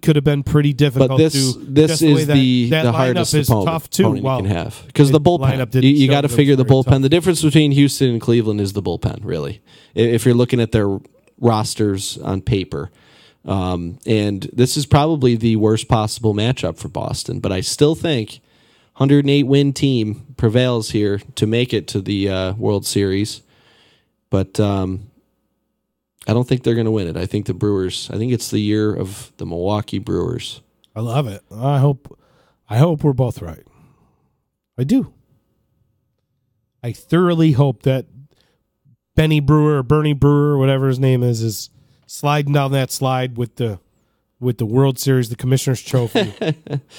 could have been pretty difficult. But this is the hardest opponent you can have, because the bullpen. You got to figure the bullpen. Tough. The difference between Houston and Cleveland is the bullpen, really. If you're looking at their rosters on paper, and this is probably the worst possible matchup for Boston. But I still think 108 win team prevails here to make it to the World Series. But I don't think they're going to win it. I think the Brewers. I think it's the year of the Milwaukee Brewers. I love it. I hope we're both right. I do. I thoroughly hope that Benny Brewer or Bernie Brewer, whatever his name is sliding down that slide with the World Series, the Commissioner's Trophy.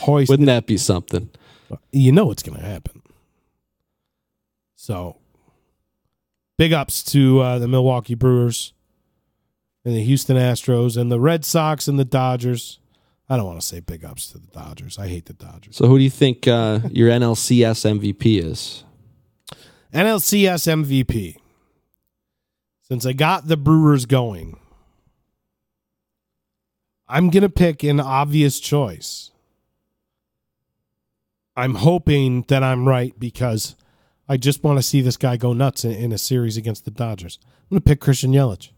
Wouldn't that be something? You know it's going to happen. So, big ups to the Milwaukee Brewers and the Houston Astros and the Red Sox and the Dodgers. I don't want to say big ups to the Dodgers. I hate the Dodgers. So who do you think your NLCS MVP is? NLCS MVP. Since I got the Brewers going, I'm going to pick an obvious choice. I'm hoping that I'm right because I just want to see this guy go nuts in a series against the Dodgers. I'm going to pick Christian Yelich.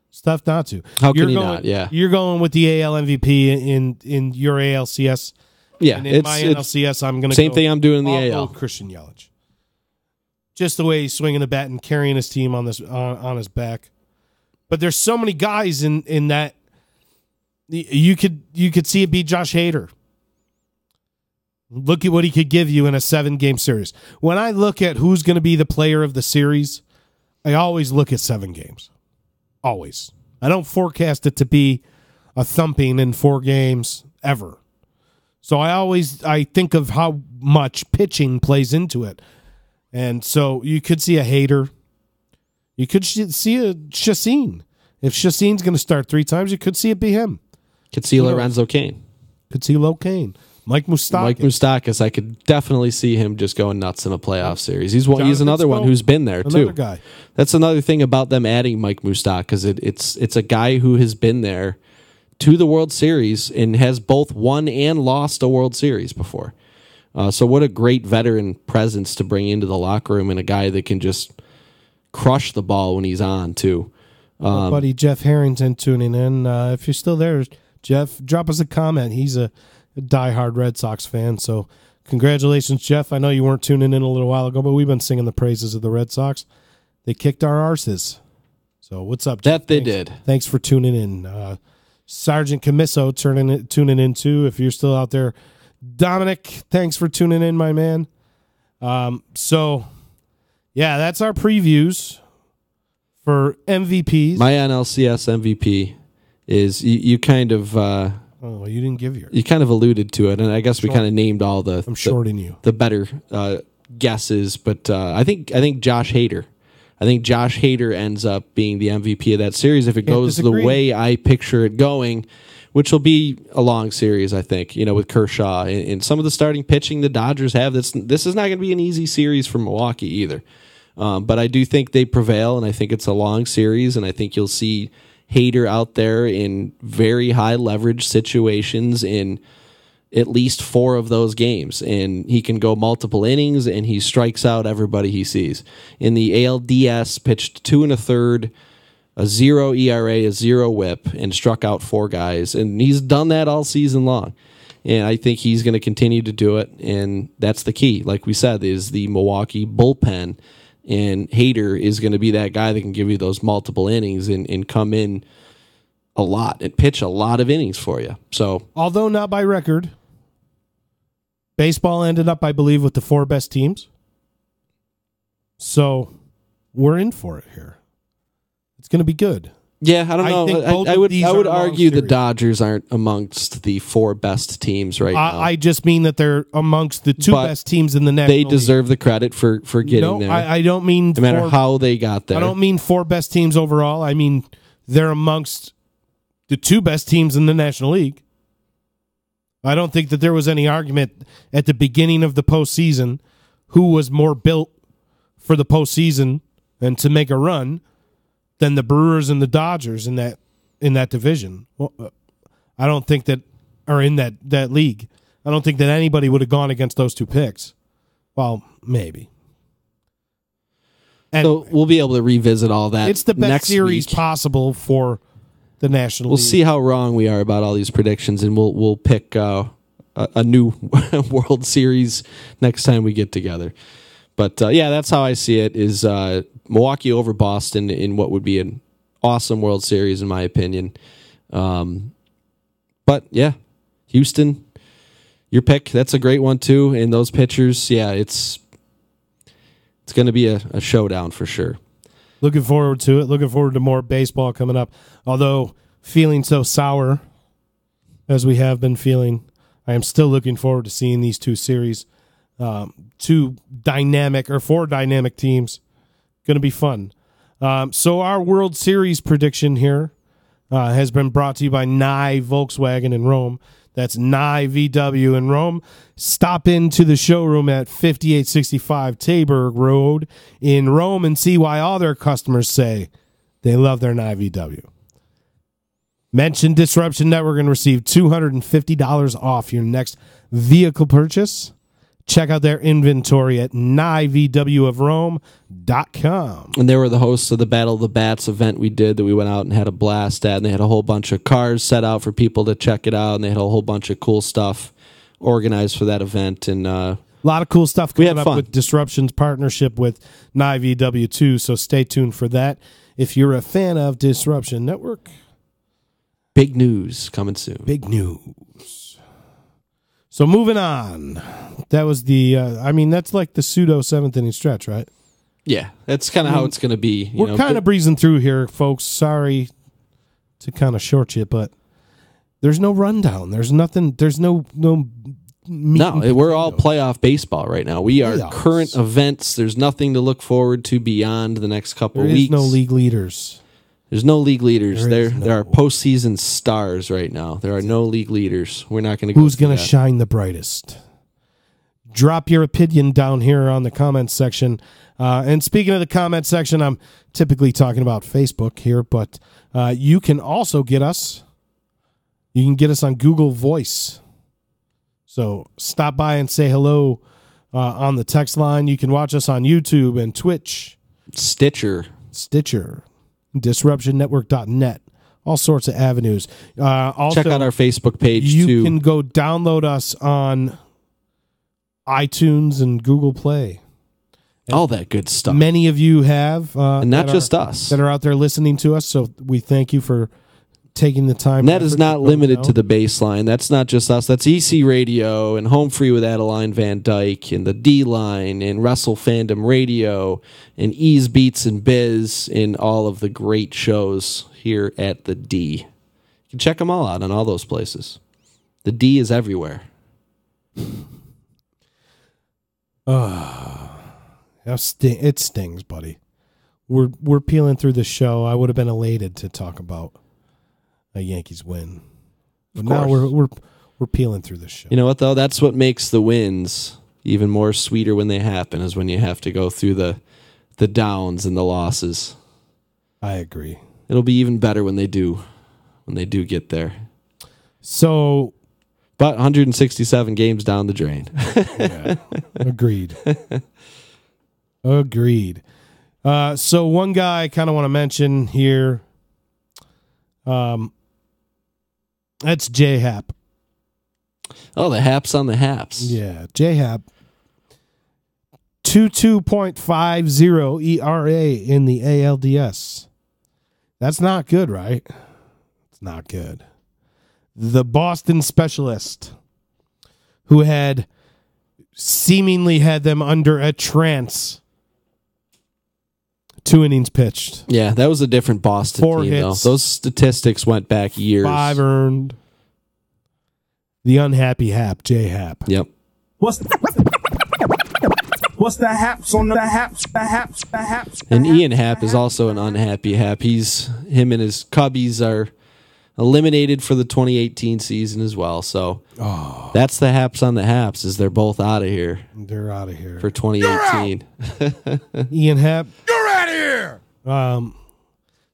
It's tough not to. How can you not? Yeah, you're going with the AL MVP in your ALCS. Yeah, and in my NLCS, I'm going to same thing. I'm doing in the AL. Christian Yelich, just the way he's swinging the bat and carrying his team on this on his back. But there's so many guys in that you could see it be Josh Hader. Look at what he could give you in a 7-game series. When I look at who's going to be the player of the series, I always look at 7 games. Always. I don't forecast it to be a thumping in 4 games ever. So I think of how much pitching plays into it. And so you could see a Hader. You could see a Chacin. If Chacin's going to start 3 times, you could see it be him. Could see Lorenzo Cain. Could see Lo Cain. Mike Moustakas. I could definitely see him just going nuts in a playoff series. He's another one who's been there too. Another guy. That's another thing about them adding Mike Moustakas. It's a guy who has been there to the World Series and has both won and lost a World Series before. So what a great veteran presence to bring into the locker room, and a guy that can just crush the ball when he's on too. Buddy Jeff Harrington tuning in. If you're still there, Jeff, drop us a comment. He's a diehard Red Sox fan, so congratulations, Jeff. I know you weren't tuning in a little while ago, but we've been singing the praises of the Red Sox. They kicked our arses. So what's up, Jeff? That they did. Thanks for tuning in. Sergeant Camiso tuning in too, if you're still out there. Dominic, thanks for tuning in, my man. So, yeah, that's our previews for MVPs. My NLCS MVP is you kind of... Oh, you didn't give yours. You kind of alluded to it, and I guess we kind of named all the... I'm shorting you. The better guesses, but I think Josh Hader. I think Josh Hader ends up being the MVP of that series if it goes the way I picture it going, which will be a long series, I think, with Kershaw. And some of the starting pitching the Dodgers have, this is not going to be an easy series for Milwaukee either. But I do think they prevail, and I think it's a long series, and I think you'll see Hader out there in very high leverage situations in at least 4 of those games, and he can go multiple innings, and he strikes out everybody he sees. In the ALDS, pitched 2 1/3, a 0 ERA, a 0 WHIP, and struck out 4 guys, and he's done that all season long. And I think he's going to continue to do it, and that's the key. Like we said, is the Milwaukee bullpen. And Hader is going to be that guy that can give you those multiple innings and come in a lot and pitch a lot of innings for you. So, although not by record, baseball ended up, I believe, with the 4 best teams. So we're in for it here. It's going to be good. Yeah, I don't I know. think both I of would these I would are long argue the series. Dodgers aren't amongst the 4 best teams right now. I just mean that they're amongst the 2 But best teams in the National They League. deserve the credit for getting No, there. I don't mean no matter 4 how they got there. I don't mean 4 best teams overall. I mean they're amongst the 2 best teams in the National League. I don't think that there was any argument at the beginning of the postseason who was more built for the postseason and to make a run than the Brewers and the Dodgers in that division. Well, I don't think that, or in that league. I don't think that anybody would have gone against those 2 picks. Well, maybe. And So we'll be able to revisit all that. it's the best next series week. possible for the National We'll League. see how wrong we are about all these predictions, and we'll pick a new World Series next time we get together. But yeah, that's how I see it. Is Milwaukee over Boston in what would be an awesome World Series in my opinion. But yeah, Houston, your pick. That's a great one too. And those pitchers, yeah, it's going to be a showdown for sure. Looking forward to it. Looking forward to more baseball coming up. Although feeling so sour as we have been feeling, I am still looking forward to seeing these 2 series. 4 dynamic teams. Going to be fun. So our World Series prediction here has been brought to you by Nye Volkswagen in Rome. That's Nye VW in Rome. Stop into the showroom at 5865 Taberg Road in Rome and see why all their customers say they love their Nye VW. Mention Disruption Network and receive $250 off your next vehicle purchase. Check out their inventory at nyvwofrome.com. And they were the hosts of the Battle of the Bats event we did that we went out and had a blast at. And they had a whole bunch of cars set out for people to check it out. And they had a whole bunch of cool stuff organized for that event. And a lot of cool stuff We coming had up fun. with Disruption's partnership with Nye VW too. So stay tuned for that. If you're a fan of Disruption Network, big news coming soon. big news. So moving on. That was that's like the pseudo 7th inning stretch, right? Yeah, that's kind of how it's going to be. We're kind of breezing through here, folks. Sorry to kind of short you, but there's no rundown. There's nothing. There's no meat No, and we're all potatoes. playoff baseball right now. We are Playoffs. current events. There's nothing to look forward to beyond the next couple There weeks. is no league leaders. There's no league leaders. There is There are no. postseason stars right now. There are no league leaders. We're not going to. Who's going to shine the brightest? Drop your opinion down here on the comments section. And speaking of the comment section, I'm typically talking about Facebook here, but you can also get us. You can get us on Google Voice. So stop by and say hello on the text line. You can watch us on YouTube and Twitch, Stitcher. DisruptionNetwork.net. All sorts of avenues. Also, Check out our Facebook page you too. can go download us on iTunes and Google Play. All that good stuff. Many of you have, And not that just are, us. that are out there listening to us. So we thank you for taking the time. And that is effort not to go limited down. to the baseline. That's not just us. That's EC Radio and Home Free with Adeline Van Dyke and the D Line and Wrestle Fandom Radio and Ease Beats and Bizz and all of the great shows here at the D. You can check them all out on all those places. The D is everywhere. It stings, buddy. We're peeling through the show. I would have been elated to talk about a Yankees win, but now we're peeling through the show. You know what though? That's what makes the wins even more sweeter when they happen. Is when you have to go through the downs and the losses. I agree. It'll be even better when they do get there. So, But 167 games down the drain. yeah, agreed. Agreed. So one guy I kind of want to mention here. That's J-Hap. Oh, the Haps on the Haps. Yeah, J-Hap. 22.50 ERA in the ALDS. That's not good, right? It's not good. The Boston specialist who had seemingly had them under a trance 2 innings pitched. Yeah, that was a different Boston 4 team, hits. though. Those statistics went back years. 5 earned. The unhappy Hap, J Hap. Yep. What's the haps on the haps? The haps. And Ian Happ is also an unhappy Hap. Him and his Cubbies are eliminated for the 2018 season as well. So that's the Haps on the Haps, is they're both out of here. They're out of here for 2018. Ian Happ. You're out of here. So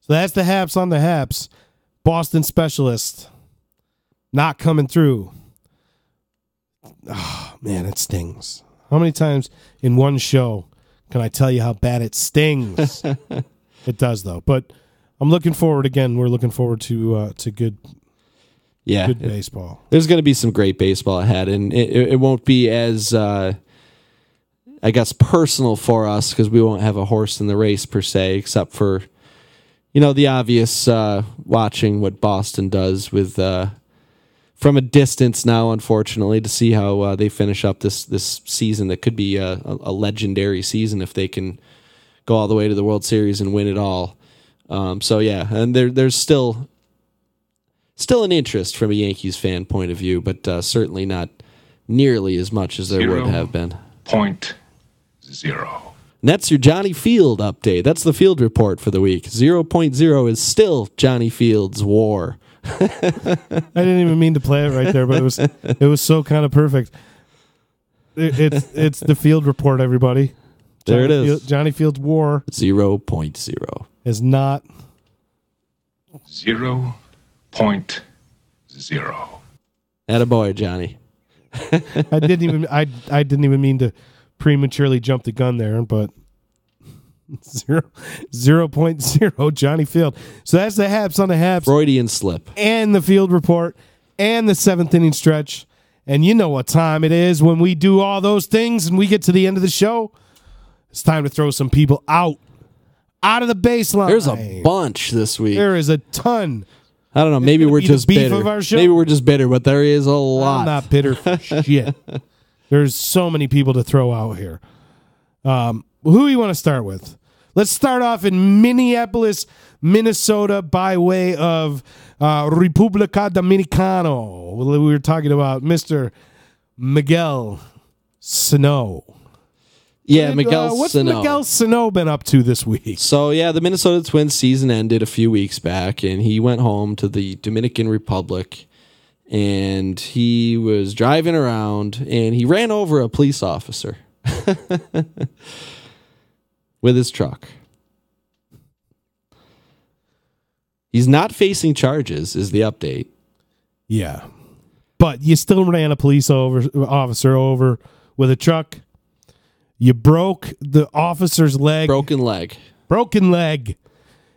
that's the Haps on the Haps. Boston Specialist not coming through. Oh, man, it stings. How many times in one show can I tell you how bad it stings? It does, though. But I'm looking forward again. We're looking forward to good baseball. There's going to be some great baseball ahead, and it won't be as, I guess, personal for us because we won't have a horse in the race per se, except for, the obvious watching what Boston does with from a distance now, unfortunately, to see how they finish up this season that could be a legendary season if they can go all the way to the World Series and win it all. And there's still an interest from a Yankees fan point of view, but certainly not nearly as much as there would have been. 0.0. And that's your Johnny Field update. That's the field report for the week. 0.0 is still Johnny Field's WAR. I didn't even mean to play it right there, but it was so kind of perfect. It's the field report, everybody. There it is. Johnny Field's WAR 0.0 is not 0.0. Attaboy, Johnny. I didn't even mean to prematurely jump the gun there, but 0.0 Johnny Field. So that's the Haps on the Haps. Freudian slip. And the field report and the 7th inning stretch. And you know what time it is when we do all those things and we get to the end of the show. It's time to throw some people out of the baseline. There's a bunch this week. There is a ton. I don't know. Maybe we're just bitter. Maybe we're just bitter, but there is a lot. I'm not bitter for shit. There's so many people to throw out here. Who do you want to start with? Let's start off in Minneapolis, Minnesota, by way of República Dominicana. We were talking about Mr. Miguel Sano. Yeah, Miguel Sano. What's Miguel Sano been up to this week? So, the Minnesota Twins season ended a few weeks back, and he went home to the Dominican Republic, and he was driving around, and he ran over a police officer with his truck. He's not facing charges, is the update. Yeah. But you still ran a police officer over with a truck. You broke the officer's leg. Broken leg.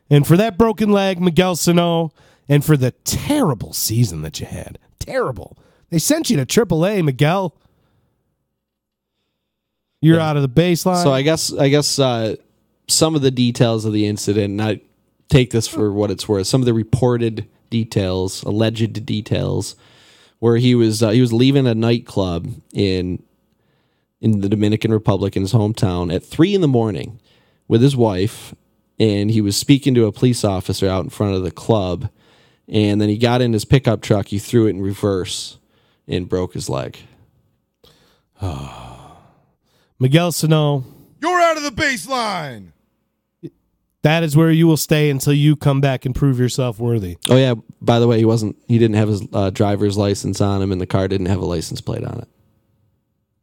And for that broken leg, Miguel Sano, and for the terrible season that you had. Terrible. They sent you to AAA, Miguel. You're out of the baseline. So I guess some of the details of the incident, and I take this for what it's worth, some of the reported details, alleged details, where he was leaving a nightclub in the Dominican Republic in his hometown at 3 a.m. with his wife, and he was speaking to a police officer out in front of the club, and then he got in his pickup truck, he threw it in reverse, and broke his leg. Miguel Sano. You're out of the baseline. That is where you will stay until you come back and prove yourself worthy. Oh yeah, by the way, he didn't have his driver's license on him, and the car didn't have a license plate on it.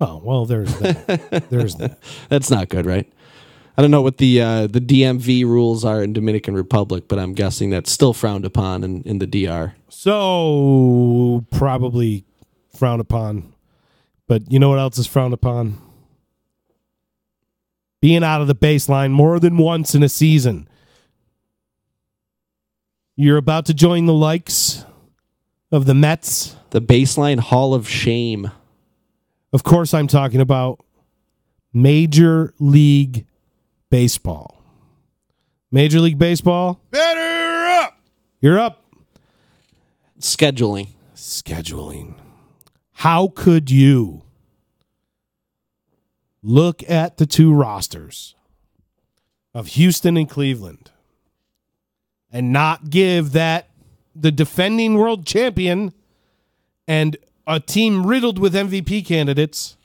Oh, well, there's that. There's that. That's not good, right? I don't know what the DMV rules are in Dominican Republic, but I'm guessing that's still frowned upon in the DR. So, probably frowned upon. But you know what else is frowned upon? Being out of the baseline more than once in a season. You're about to join the likes of the Mets. The baseline Hall of Shame. Of course, I'm talking about Major League Baseball. Major League Baseball. Better up. You're up. Scheduling. How could you look at the two rosters of Houston and Cleveland and not give the defending world champion and a team riddled with MVP candidates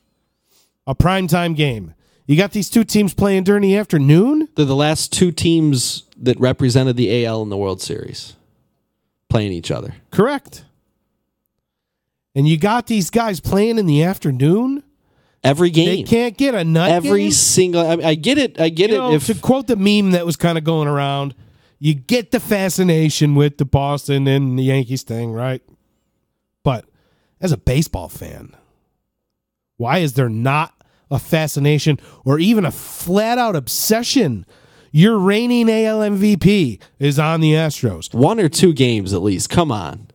a primetime game. You got these two teams playing during the afternoon? They're the last two teams that represented the AL in the World Series playing each other. Correct. And you got these guys playing in the afternoon? Every game. They can't get a nut Every game? single... I get it. If to quote the meme that was kind of going around, you get the fascination with the Boston and the Yankees thing, right? But as a baseball fan, why is there not a fascination or even a flat-out obsession? Your reigning AL MVP is on the Astros. 1 or 2 games at least. Come on.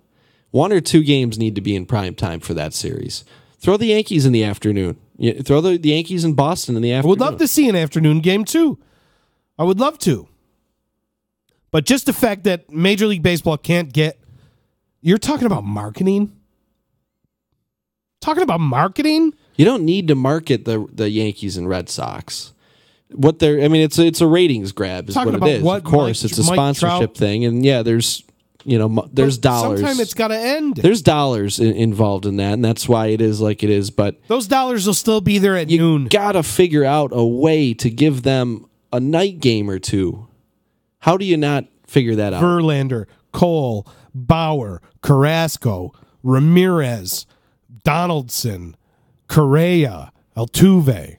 1 or 2 games need to be in prime time for that series. Throw the Yankees in the afternoon. Throw the Yankees in Boston in the afternoon. I would love to see an afternoon game, too. I would love to. But just the fact that Major League Baseball can't get... You're talking about marketing? Talking about marketing? You don't need to market the Yankees and Red Sox. It's a ratings grab is what it is. Of course, it's a sponsorship thing, and yeah, there's dollars. Sometimes it's got to end. There's dollars involved in that, and that's why it is like it is. But those dollars will still be there at noon. You got to figure out a way to give them a night game or two. How do you not figure that out? Verlander, Cole, Bauer, Carrasco, Ramirez, Donaldson, Correa, Altuve.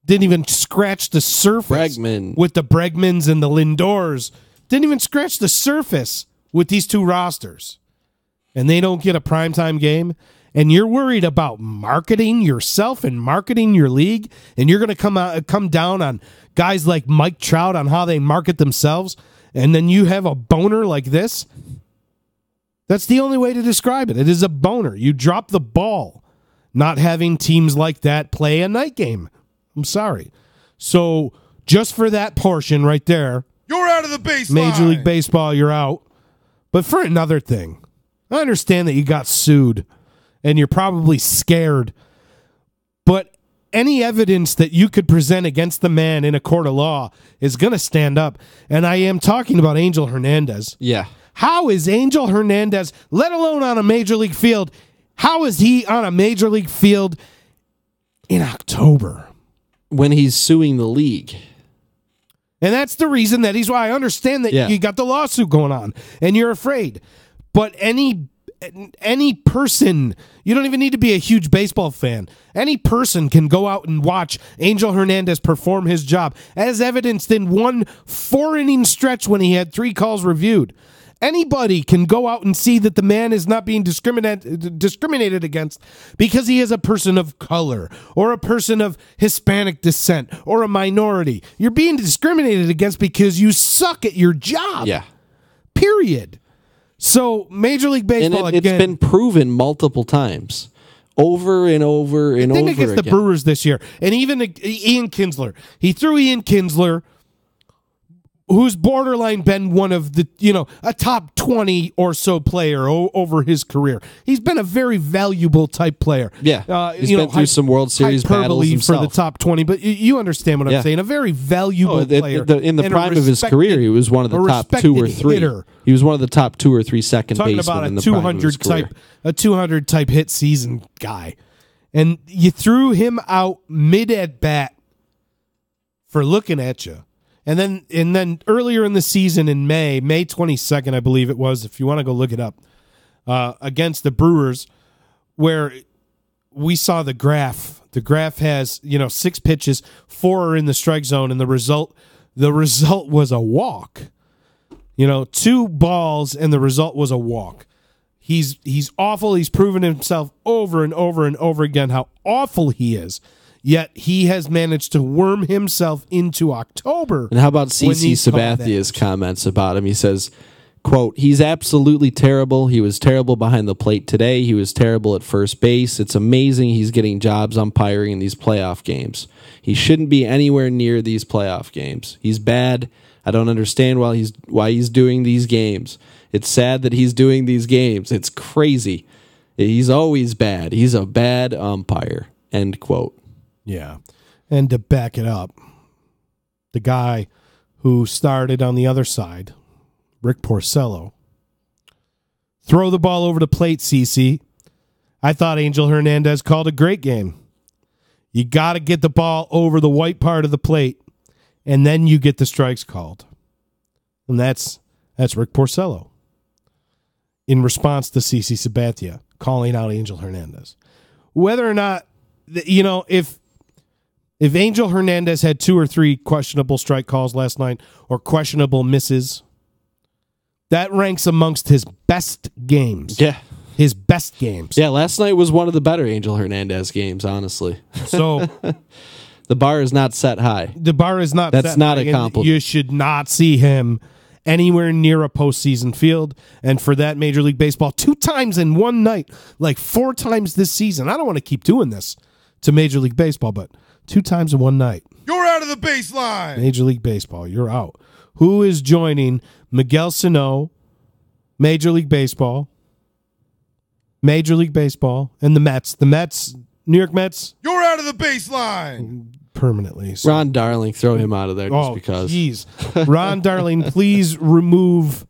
Didn't even scratch the surface Bregman. With the Bregmans and the Lindors. Didn't even scratch the surface with these two rosters. And they don't get a primetime game. And you're worried about marketing yourself and marketing your league. And you're going to come down on guys like Mike Trout on how they market themselves. And then you have a boner like this. That's the only way to describe it. It is a boner. You drop the ball not having teams like that play a night game. I'm sorry. So just for that portion right there, you're out of the baseline. Major League Baseball, you're out. But for another thing, I understand that you got sued and you're probably scared. But any evidence that you could present against the man in a court of law is going to stand up. And I am talking about Angel Hernandez. Yeah. How is Angel Hernandez, let alone on a major league field, how is he on a major league field in October? When he's suing the league. And that's the reason that I understand that you got the lawsuit going on and you're afraid. But any person, you don't even need to be a huge baseball fan. Any person can go out and watch Angel Hernandez perform his job, as evidenced in one 4-inning stretch when he had 3 calls reviewed. Anybody can go out and see that the man is not being discriminated against because he is a person of color or a person of Hispanic descent or a minority. You're being discriminated against because you suck at your job. Yeah. Period. So Major League Baseball, and it's been proven multiple times. Over and over and over again. Against the Brewers this year. And even Ian Kinsler. He threw Ian Kinsler, who's borderline been one of the, a top 20 or so player over his career. He's been a very valuable type player. Yeah, he's been through some World Series battles himself. For the top 20, but you understand what I'm saying. A very valuable player. In the prime of his career, he was one of the top 2 or 3. Hitter. He was one of the top 2 or 3 second basemen basemen in the 200 prime of his career. A 200 type hit season guy. And you threw him out mid at bat for looking at you. And then earlier in the season in May 22nd, I believe it was, if you want to go look it up, against the Brewers, where we saw the graph. The graph has 6 pitches, 4 are in the strike zone, and the result was a walk. 2 balls, and the result was a walk. He's awful. He's proven himself over and over and over again how awful he is. Yet he has managed to worm himself into October. And how about CC Sabathia's comments about him? He says, quote, "He's absolutely terrible. He was terrible behind the plate today. He was terrible at first base. It's amazing he's getting jobs umpiring in these playoff games. He shouldn't be anywhere near these playoff games. He's bad. I don't understand why he's doing these games. It's sad that he's doing these games. It's crazy. He's always bad. He's a bad umpire." End quote. Yeah. And to back it up, the guy who started on the other side, Rick Porcello. Throw the ball over the plate, CC. I thought Angel Hernandez called a great game. You got to get the ball over the white part of the plate, and then you get the strikes called. And that's Rick Porcello in response to CC Sabathia calling out Angel Hernandez. Whether or not, if Angel Hernandez had 2 or 3 questionable strike calls last night or questionable misses, that ranks amongst his best games. Yeah. His best games. Yeah, last night was one of the better Angel Hernandez games, honestly. So the bar is not set high. The bar is not That's set not high, a compliment. You should not see him anywhere near a postseason field. And for that, Major League Baseball, 2 times in one night, like 4 times this season. I don't want to keep doing this to Major League Baseball, but 2 times in one night. You're out of the baseline. Major League Baseball, you're out. Who is joining Miguel Sano, Major League Baseball, and the Mets? The Mets, New York Mets. You're out of the baseline. Permanently. So. Ron Darling, throw him out of there just because. Jeez. Ron Darling, please remove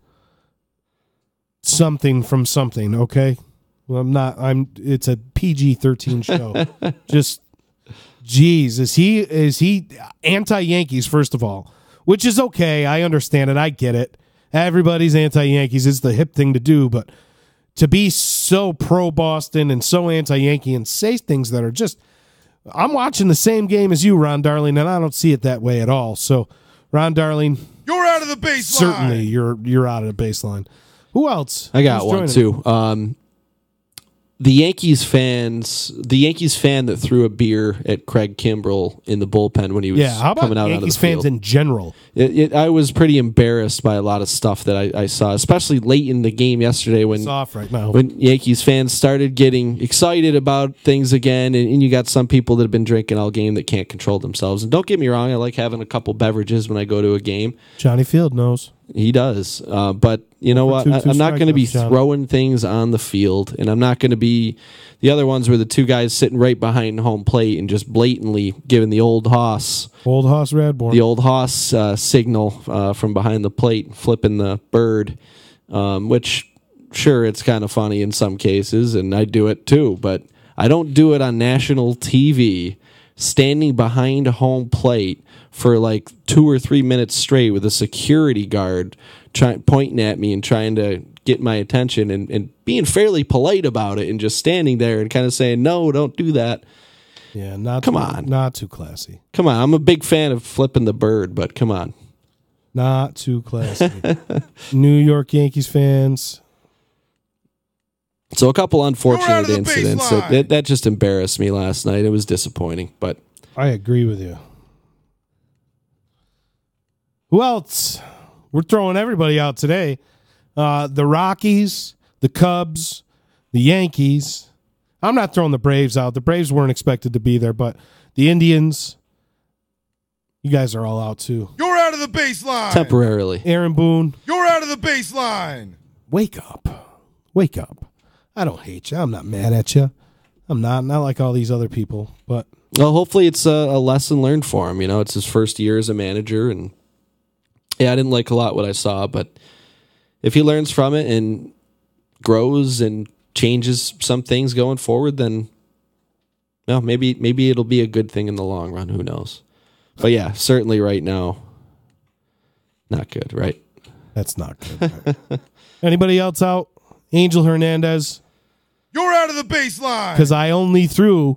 something from something, okay? Well, it's a PG-13 show. Just, geez, is he anti-Yankees, first of all? Which is okay. I understand it. I get it. Everybody's anti-Yankees. It's the hip thing to do, but to be so pro-Boston and so anti-Yankee and say things that are just... I'm watching the same game as you, Ron Darling, and I don't see it that way at all. So, Ron Darling... You're out of the baseline. Certainly, you're out of the baseline. Who else? I got one, too. The Yankees fan that threw a beer at Craig Kimbrell in the bullpen when he was coming out Yankees of the field. fans in general? I was pretty embarrassed by a lot of stuff that I saw, especially late in the game yesterday when it's off right now. When Yankees fans started getting excited about things again, and you got some people that have been drinking all game that can't control themselves. And don't get me wrong, I like having a couple beverages when I go to a game. Johnny Field knows. He does. But you know what? I'm not going to be throwing things on the field, and I'm not going to be the other ones where the 2 guys sitting right behind home plate and just blatantly giving the old Hoss Radborn, the old Hoss signal from behind the plate, flipping the bird, which, sure, it's kind of funny in some cases, and I do it too, but I don't do it on national TV, standing behind home plate for like 2 or 3 minutes straight with a security guard pointing at me and trying to get my attention and being fairly polite about it and just standing there and kind of saying, no, don't do that. Yeah, not too classy. Come on, I'm a big fan of flipping the bird, but come on. Not too classy. New York Yankees fans. So a couple unfortunate incidents that just embarrassed me last night. It was disappointing, but I agree with you. Who else? We're throwing everybody out today. The Rockies, the Cubs, the Yankees. I'm not throwing the Braves out. The Braves weren't expected to be there, but the Indians, you guys are all out too. You're out of the baseline. Temporarily. Aaron Boone. You're out of the baseline. Wake up. Wake up. I don't hate you. I'm not mad at you. I'm not like all these other people, but... Well, hopefully it's a lesson learned for him. You know, it's his first year as a manager, and yeah, I didn't like a lot what I saw, but if he learns from it and grows and changes some things going forward, then maybe it'll be a good thing in the long run. Who knows? But yeah, certainly right now, not good, right? That's not good. Right? Anybody else out? Angel Hernandez. You're out of the baseline. Because I only threw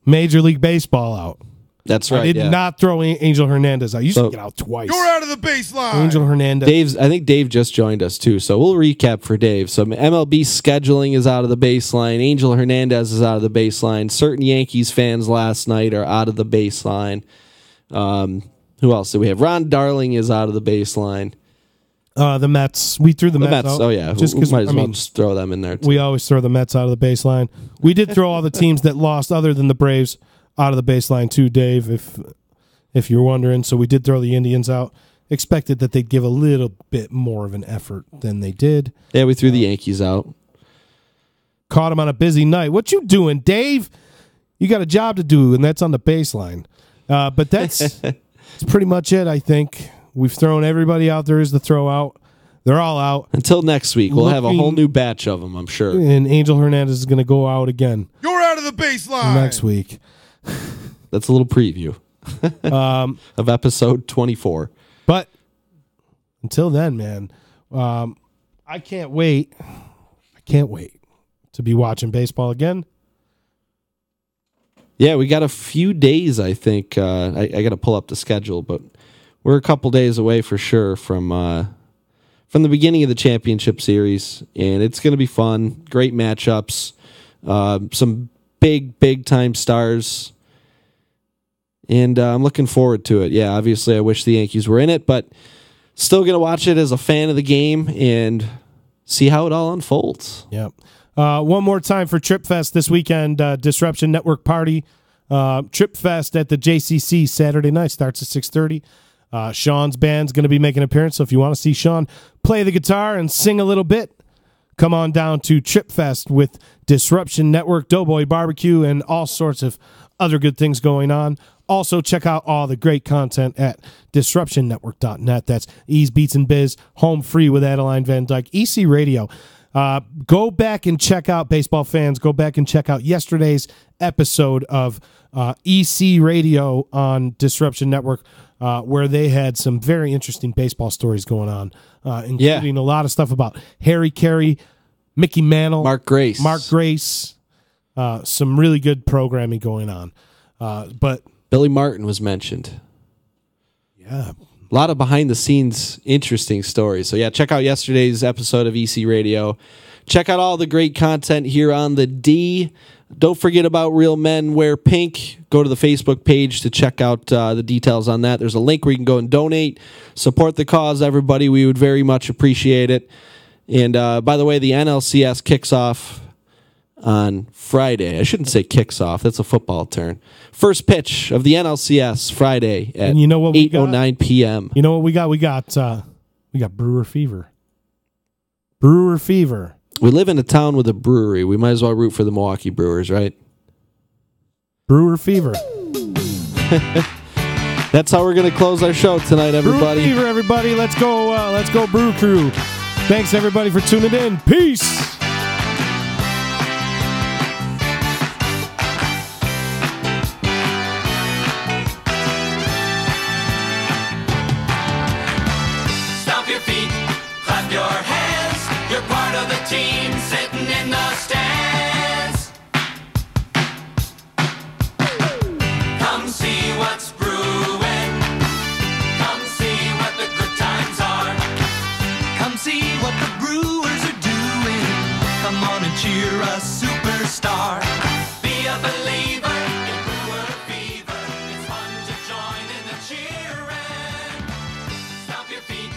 Major League Baseball out. That's right. I did not throw Angel Hernandez out. You should get out twice. You're out of the baseline. Angel Hernandez. I think Dave just joined us too, so we'll recap for Dave. So MLB scheduling is out of the baseline. Angel Hernandez is out of the baseline. Certain Yankees fans last night are out of the baseline. Who else do we have? Ron Darling is out of the baseline. The Mets. We threw the Mets out. Oh, yeah. Just because might as well just throw them in there, too. We always throw the Mets out of the baseline. We did throw all the teams that lost other than the Braves out of the baseline, too, Dave, if you're wondering. So we did throw the Indians out. Expected that they'd give a little bit more of an effort than they did. Yeah, we threw the Yankees out. Caught them on a busy night. What you doing, Dave? You got a job to do, and that's on the baseline. But that's That's pretty much it, I think. We've thrown everybody out there is to throw out. They're all out. Until next week, we'll have a whole new batch of them, I'm sure. And Angel Hernandez is going to go out again. You're out of the baseline. Next week. That's a little preview of episode 24. But until then, man, I can't wait. I can't wait to be watching baseball again. Yeah, we got a few days, I think. I got to pull up the schedule, but we're a couple days away for sure from the beginning of the championship series, and it's going to be fun. Great matchups, some big time stars, and I'm looking forward to it. Yeah, obviously I wish the Yankees were in it, but still going to watch it as a fan of the game and see how it all unfolds. Yep. One more time for Trip Fest this weekend, Disruption Network Party. Trip Fest at the JCC Saturday night starts at 6:30. Sean's band's going to be making an appearance, so if you want to see Sean play the guitar and sing a little bit, come on down to Trip Fest with Disruption Network, Doughboy Barbecue, and all sorts of other good things going on. Also, check out all the great content at disruptionnetwork.net. That's Ease, Beats, and Bizz, Home Free with Adeline Van Dyke, EC Radio. Go back and check out, baseball fans, go back and check out yesterday's episode of EC Radio on Disruption Network, where they had some very interesting baseball stories going on, including a lot of stuff about Harry Carey, Mickey Mantle, Mark Grace. Some really good programming going on. But Billy Martin was mentioned. Yeah. A lot of behind-the-scenes interesting stories. So, yeah, check out yesterday's episode of EC Radio. Check out all the great content here on the D. Don't forget about Real Men Wear Pink. Go to the Facebook page to check out the details on that. There's a link where you can go and donate. Support the cause, everybody. We would very much appreciate it. And, by the way, the NLCS kicks off on Friday. I shouldn't say kicks off. That's a football term. First pitch of the NLCS Friday at 8:09 p.m. You know what we got? We got Brewer Fever. Brewer Fever. We live in a town with a brewery. We might as well root for the Milwaukee Brewers, right? Brewer Fever. That's how we're going to close our show tonight, everybody. Brewer Fever, everybody. Let's go Brew Crew. Thanks, everybody, for tuning in. Peace. Team sitting in the stands. Come see what's brewing. Come see what the good times are. Come see what the Brewers are doing. Come on and cheer a superstar. Be a believer in Brewer Fever. It's fun to join in the cheering. Stomp your feet.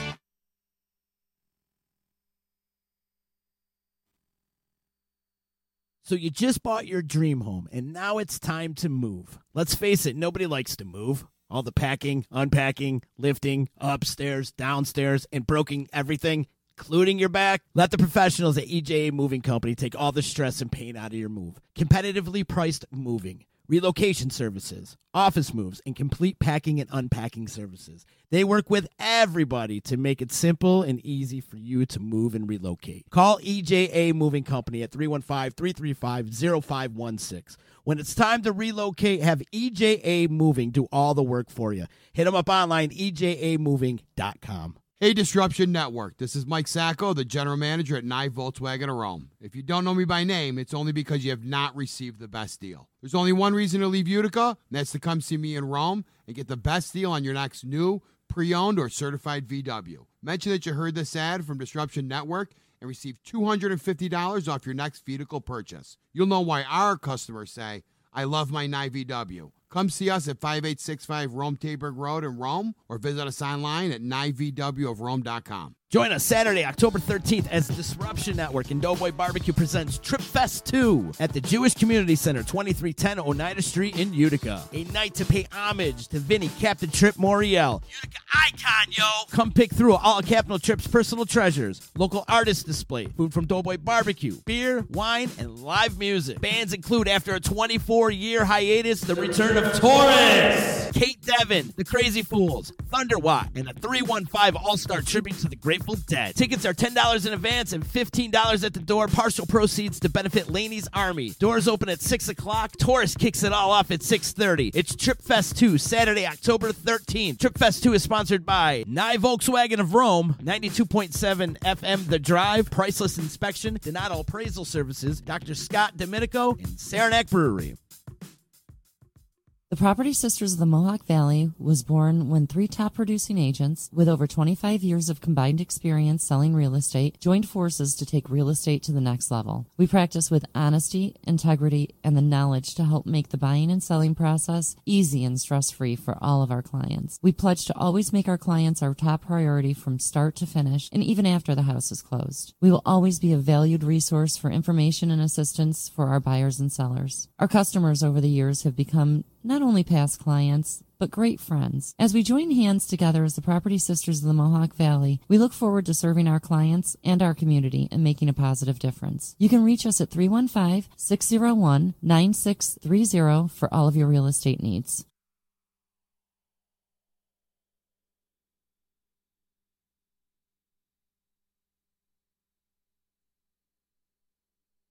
So you just bought your dream home, and now it's time to move. Let's face it, nobody likes to move. All the packing, unpacking, lifting, upstairs, downstairs, and broking everything, including your back. Let the professionals at EJA Moving Company take all the stress and pain out of your move. Competitively priced moving, relocation services, office moves, and complete packing and unpacking services. They work with everybody to make it simple and easy for you to move and relocate. Call EJA Moving Company at 315-335-0516. When it's time to relocate, have EJA Moving do all the work for you. Hit them up online, ejamoving.com. Hey, Disruption Network. This is Mike Sacco, the general manager at Nye Volkswagen of Rome. If you don't know me by name, it's only because you have not received the best deal. There's only one reason to leave Utica, and that's to come see me in Rome and get the best deal on your next new, pre-owned, or certified VW. Mention that you heard this ad from Disruption Network and receive $250 off your next vehicle purchase. You'll know why our customers say, I love my Nye VW. Come see us at 5865 Rome Taberg Road in Rome, or visit us online at nyvwofrome.com. Join us Saturday, October 13th as Disruption Network and Doughboy Barbecue presents Trip Fest 2 at the Jewish Community Center, 2310 Oneida Street in Utica. A night to pay homage to Vinny, Captain Trip Moriel. Utica icon, yo! Come pick through all Captain Trip's personal treasures, local artist display, food from Doughboy Barbecue, beer, wine, and live music. Bands include, after a 24-year hiatus, the return of Taurus, Kate Devin, The Crazy Fools, Thunderwatt, and a 315 All-Star tribute to the Grateful Dead. Tickets are $10 in advance and $15 at the door. Partial proceeds to benefit Laney's Army. Doors open at 6 o'clock. Taurus kicks it all off at 6:30. It's Trip Fest 2, Saturday, October 13th. Trip Fest 2 is sponsored by Nye Volkswagen of Rome, 92.7 FM The Drive, Priceless Inspection, Donato Appraisal Services, Dr. Scott Domenico, and Saranac Brewery. The Property Sisters of the Mohawk Valley was born when 3 top producing agents with over 25 years of combined experience selling real estate joined forces to take real estate to the next level. We practice with honesty, integrity, and the knowledge to help make the buying and selling process easy and stress-free for all of our clients. We pledge to always make our clients our top priority from start to finish and even after the house is closed. We will always be a valued resource for information and assistance for our buyers and sellers. Our customers over the years have become not only past clients, but great friends. As we join hands together as the Property Sisters of the Mohawk Valley, we look forward to serving our clients and our community and making a positive difference. You can reach us at 315-601-9630 for all of your real estate needs.